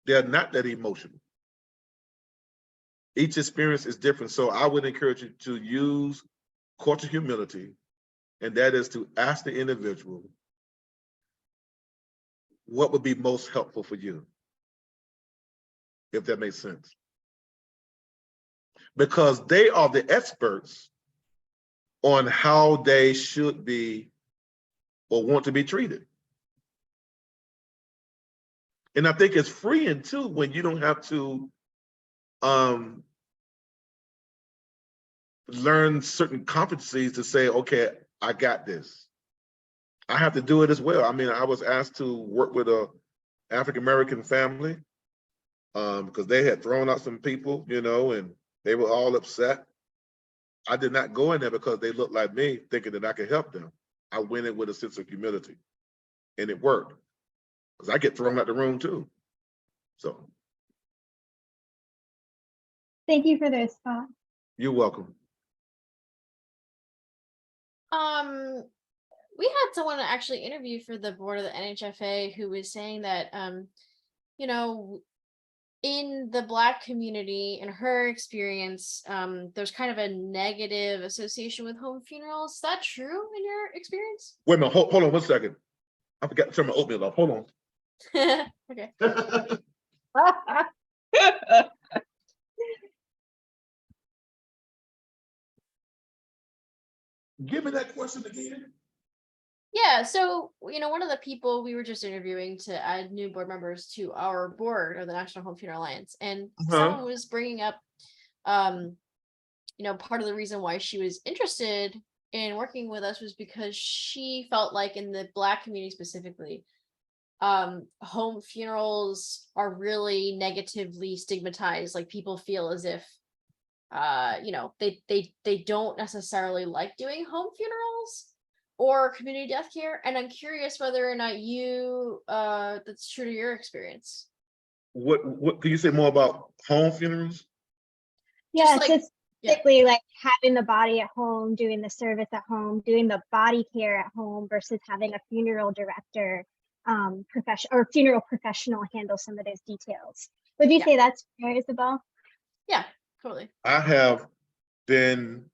they're not that emotional. Each experience is different. So I would encourage you to use cultural humility, and that is to ask the individual, what would be most helpful for you? If that makes sense. Because they are the experts on how they should be or want to be treated. And I think it's freeing too, when you don't have to learn certain competencies to say, okay, I got this. I have to do it as well. I mean, I was asked to work with a African-American family because they had thrown out some people, you know, and they were all upset. I did not go in there because they looked like me, thinking that I could help them. I went in with a sense of humility, and it worked, because I get thrown out the room too. So. Thank you for the response. You're welcome. We had someone actually interview for the board of the NHFA who was saying that, you know, in the Black community, in her experience, there's kind of a negative association with home funerals. Is that true in your experience? Wait a minute, hold on 1 second. I forgot to turn my oatmeal off. Hold on. Okay. Give me that question again. Yeah, so, you know, one of the people we were just interviewing to add new board members to our board of the National Home Funeral Alliance, and someone was bringing up, you know, part of the reason why she was interested in working with us was because she felt like in the Black community specifically, home funerals are really negatively stigmatized. Like, people feel as if, you know, they don't necessarily like doing home funerals or community death care, and I'm curious whether or not you that's true to your experience. What can you say more about home funerals? Yeah, Just just basically like having the body at home, doing the service at home, doing the body care at home versus having a funeral director, funeral professional handle some of those details. Would you say that's fair, Isabel? Yeah, totally. I have been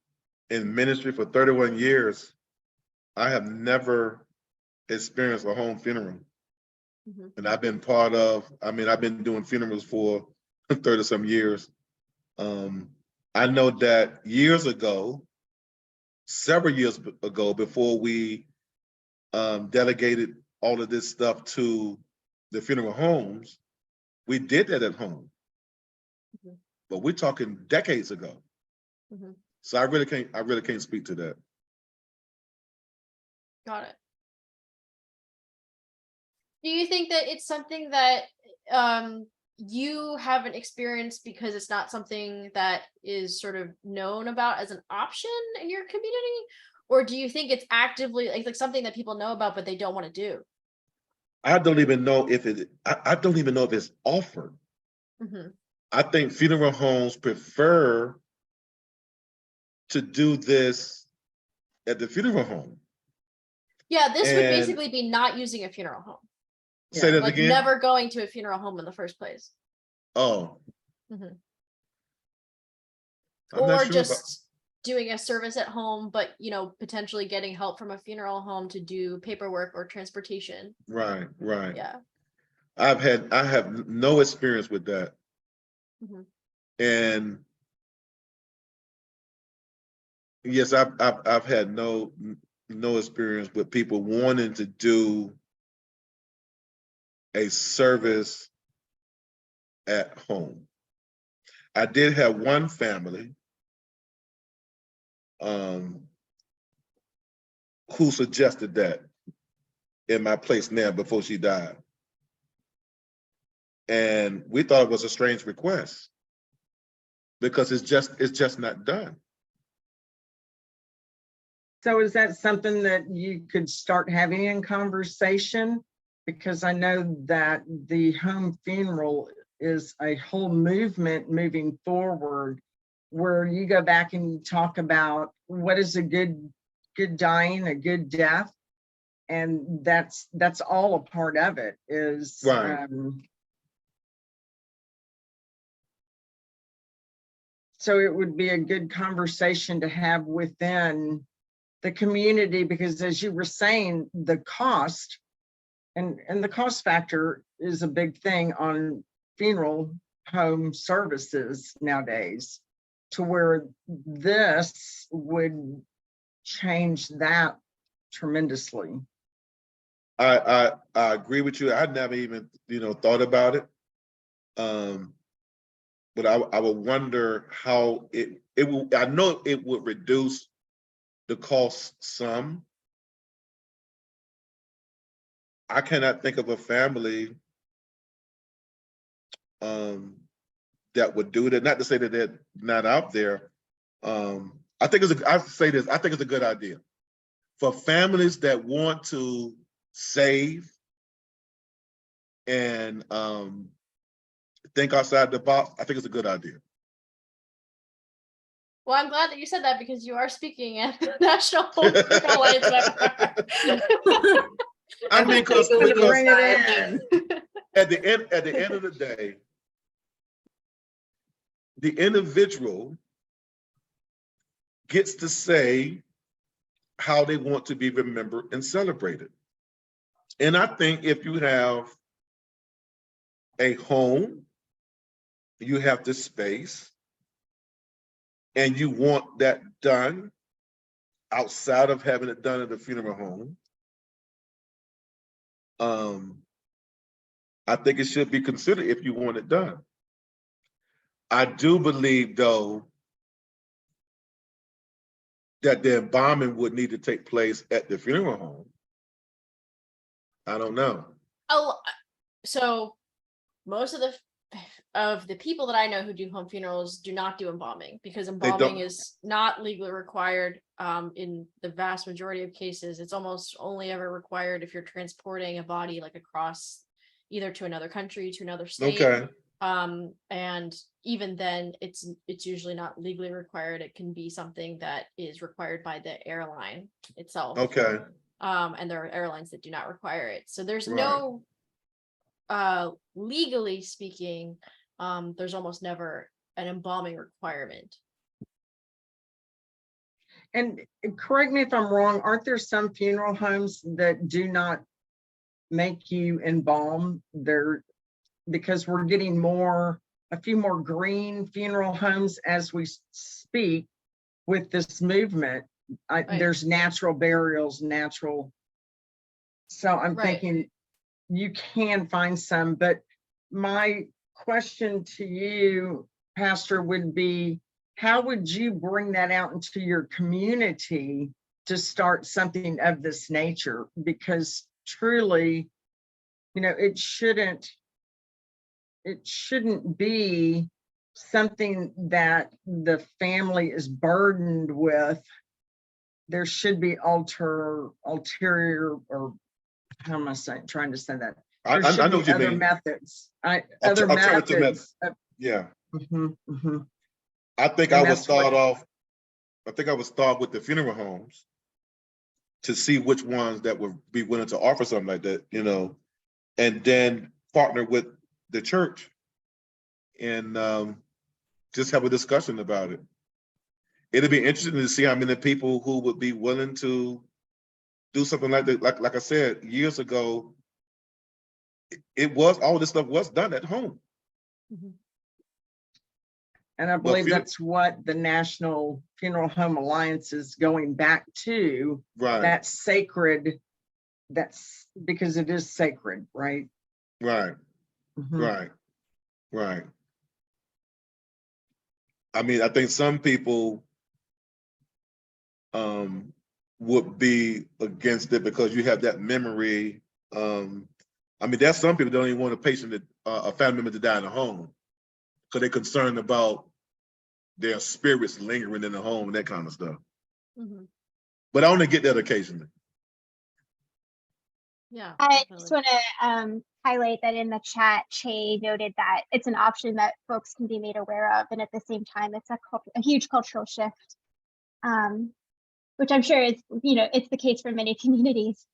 in ministry for 31 years. I have never experienced a home funeral. And I've been part of, I mean, I've been doing funerals for 30 some years. I know that years ago, several years ago, before we delegated all of this stuff to the funeral homes, we did that at home. But we're talking decades ago. So I really can't speak to that. Got it. Do you think that it's something that you haven't experienced because it's not something that is sort of known about as an option in your community? Or do you think it's actively like something that people know about but they don't want to do? I don't even know if I don't even know if it's offered. I think funeral homes prefer to do this at the funeral home. Yeah, this would And- basically be not using a funeral home. Say that Like again? never going to a funeral home in the first place. Oh. Mhm. I'm not Or sure about- just doing a service at home, but potentially getting help from a funeral home to do paperwork or transportation. Right. Yeah. I have no experience with that. Mhm. And yes, I've had no experience with people wanting to do a service at home. I did have one family who suggested that in my place now before she died. And we thought it was a strange request because it's just not done. So is that something that you could start having in conversation? Because I know that the home funeral is a whole movement moving forward where you go back and you talk about what is a good dying, a good death. And that's all a part of it is, Right. So it would be a good conversation to have within the community, because as you were saying, the cost and the cost factor is a big thing on funeral home services nowadays, to where this would change that tremendously. I agree with you. I never even thought about it. But I would wonder how it will. I know it would reduce the cost some. I cannot think of a family that would do that. Not to say that they're not out there. I think I say this. I think it's a good idea for families that want to save and think outside the box. I think it's a good idea. Well, I'm glad that you said that because you are speaking at the National Home Funeral Alliance webinar. I mean, because Bring it in. at the end of the day, the individual gets to say how they want to be remembered and celebrated. And I think if you have a home, you have the space, and you want that done outside of having it done at a funeral home, I think it should be considered if you want it done. I do believe, though, that the embalming would need to take place at the funeral home. I don't know. Oh, so most of the people that I know who do home funerals do not do embalming because embalming is not legally required. In the vast majority of cases, it's almost only ever required if you're transporting a body like across either to another country, to another state. Okay. And even then it's usually not legally required. It can be something that is required by the airline itself. Okay. And there are airlines that do not require it. So there's Right. no legally speaking, there's almost never an embalming requirement. And correct me if I'm wrong, aren't there some funeral homes that do not make you embalm there? Because we're getting a few more green funeral homes as we speak with this movement. Right. There's natural burials, so I'm Right. thinking you can find some, but my question to you, Pastor, would be, how would you bring that out into your community to start something of this nature? Because truly, it shouldn't be something that the family is burdened with. There should be ulterior, or how am I trying to say that? I know what you other mean. methods. Alternative methods. Yeah. I think I would start off with the funeral homes to see which ones that would be willing to offer something like that, and then partner with the church and just have a discussion about it. It'd be interesting to see how many people who would be willing to do something like that. Like I said, years ago, it was, all this stuff was done at home. And I believe that's what the National Funeral Home Alliance is going back to. Right. That's sacred. That's because it is sacred, right? Right. Right. Right. I mean, I think some people would be against it because you have that memory. I mean, there's some people that don't even want a family member to die in the home because they're concerned about their spirits lingering in the home and that kind of stuff. But I only get that occasionally. Yeah. I just want to highlight that in the chat, Che noted that it's an option that folks can be made aware of, and at the same time, it's a huge cultural shift, which I'm sure is, it's the case for many communities.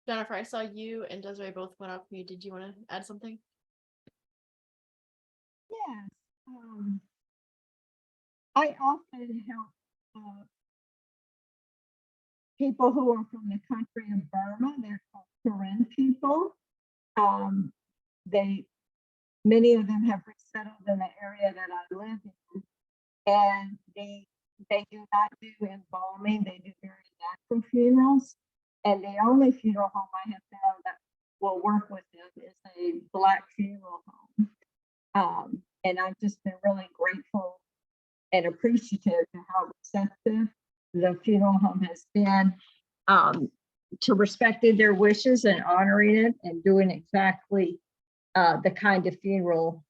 Jennifer, I saw you and Desiree both went off mute. Did you want to add something? Yes. I often help people who are from the country of Burma. They're called Karen people. Many of them have resettled in the area that I live in, and they do not do embalming. They do very natural funerals. And the only funeral home I have found that will work with them is a Black funeral home. And I've just been really grateful and appreciative to how receptive the funeral home has been to respecting their wishes and honoring it and doing exactly the kind of funeral,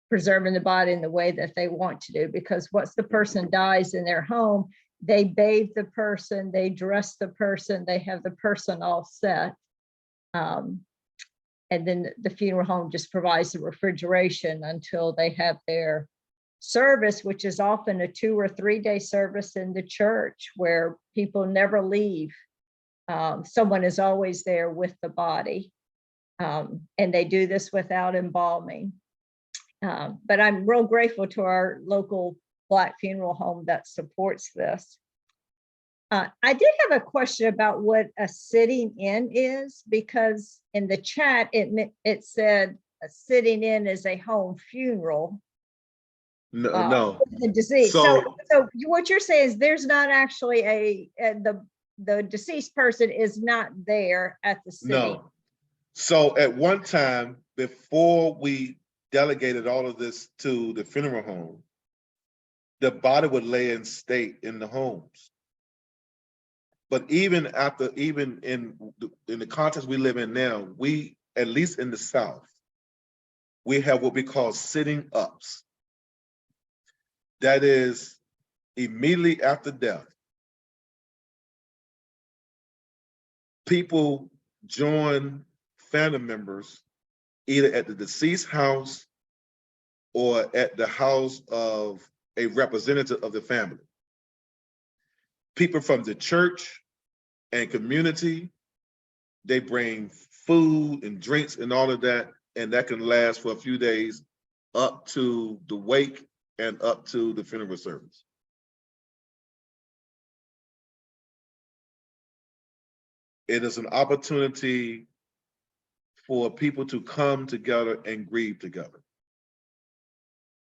preserving the body in the way that they want to do. Because once the person dies in their home, they bathe the person, they dress the person, they have the person all set. And then the funeral home just provides the refrigeration until they have their service, which is often a 2 or 3 day service in the church where people never leave. Someone is always there with the body. And they do this without embalming. But I'm real grateful to our local Black funeral home that supports this. I did have a question about what a sitting in is, because in the chat it said a sitting in is a home funeral. No. The deceased. So what you're saying is there's not actually the deceased person is not there at the sitting. No. So at one time, before we delegated all of this to the funeral home, the body would lay in state in the homes. But even in the context we live in now, we, at least in the South, we have what we call sitting ups. That is immediately after death. People join family members either at the deceased house or at the house of a representative of the family. People from the church and community, they bring food and drinks and all of that, and that can last for a few days up to the wake and up to the funeral service. It is an opportunity for people to come together and grieve together.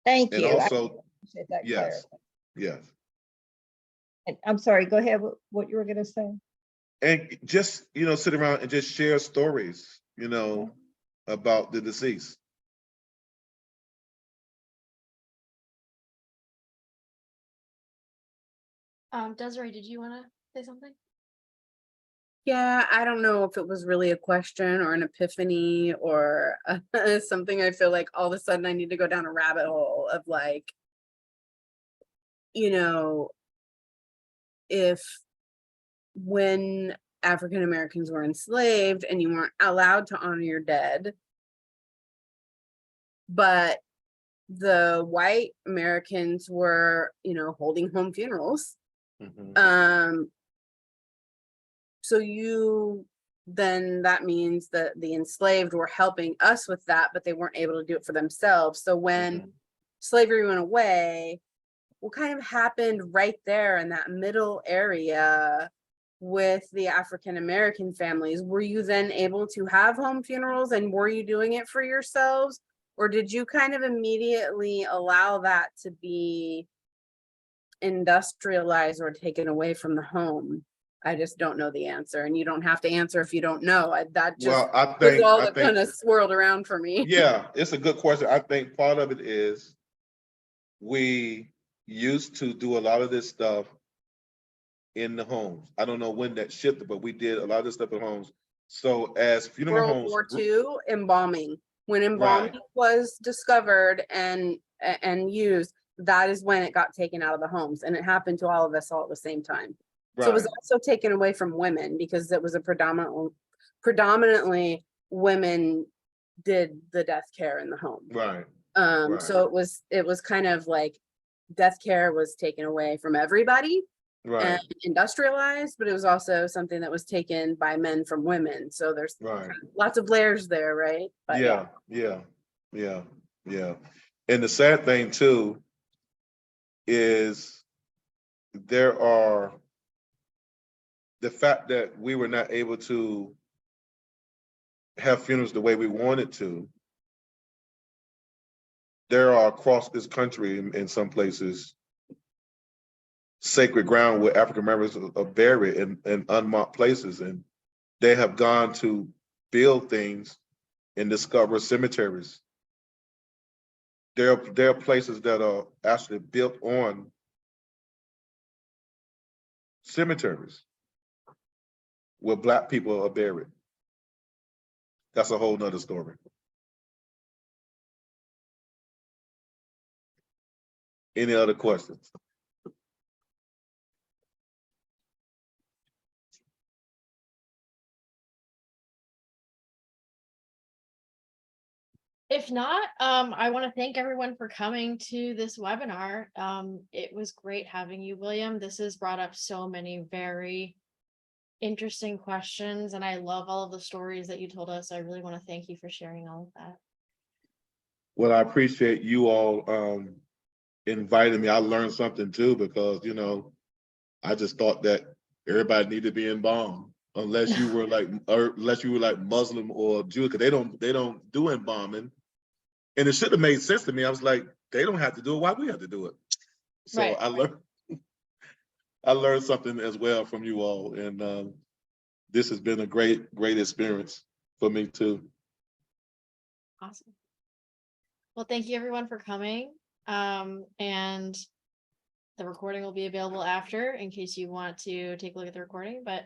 Thank And you. also, That yes, yes. And I'm sorry, go ahead, what you were gonna say. And just, sit around and just share stories, about the deceased. Desiree, did you want to say something? Yeah, I don't know if it was really a question or an epiphany or something. I feel like all of a sudden I need to go down a rabbit hole of like, if when African Americans were enslaved and you weren't allowed to honor your dead, but the white Americans were, you know, holding home funerals. Mhm. So then that means that the enslaved were helping us with that, but they weren't able to do it for themselves. So when Mhm. slavery went away, what kind of happened right there in that middle area with the African American families? Were you then able to have home funerals, and were you doing it for yourselves? Or did you kind of immediately allow that to be industrialized or taken away from the home? I just don't know the answer, and you don't have to answer if you don't know. That just Well, I was all I that think, kind of swirled around for me. yeah, it's a good question. I think part of it is we used to do a lot of this stuff in the homes. I don't know when that shifted, but we did a lot of this stuff in homes. So as funeral World homes, War II, embalming. When embalming right, was discovered and used, that is when it got taken out of the homes, and it happened to all of us all at the same time. So it was right, also taken away from women because it was a predominantly women did the death care in the home. right, So it was kind of like death care was taken away from everybody right, and industrialized, but it was also something that was taken by men from women. So there's right. lots of layers there, right? But Yeah, yeah, yeah, yeah. And the sad thing too is there are the fact that we were not able to have funerals the way we wanted to. There are across this country in some places sacred ground where African Americans are buried in unmarked places, and they have gone to build things and discover cemeteries. There are places that are actually built on cemeteries where Black people are buried. That's a whole nother story. Any other questions? If not, I want to thank everyone for coming to this webinar. It was great having you, William. This has brought up so many very interesting questions, and I love all of the stories that you told us. I really want to thank you for sharing all of that. Well, I appreciate you all inviting me. I learned something too, because I just thought that everybody needed to be embalmed, unless you were like Muslim or Jew, because they don't do embalming. And it should have made sense to me. I was like, they don't have to do it. Why we have to do it? So Right. I learned something as well from you all, and this has been a great experience for me too. Awesome. Well, thank you everyone for coming. And the recording will be available after in case you want to take a look at the recording, but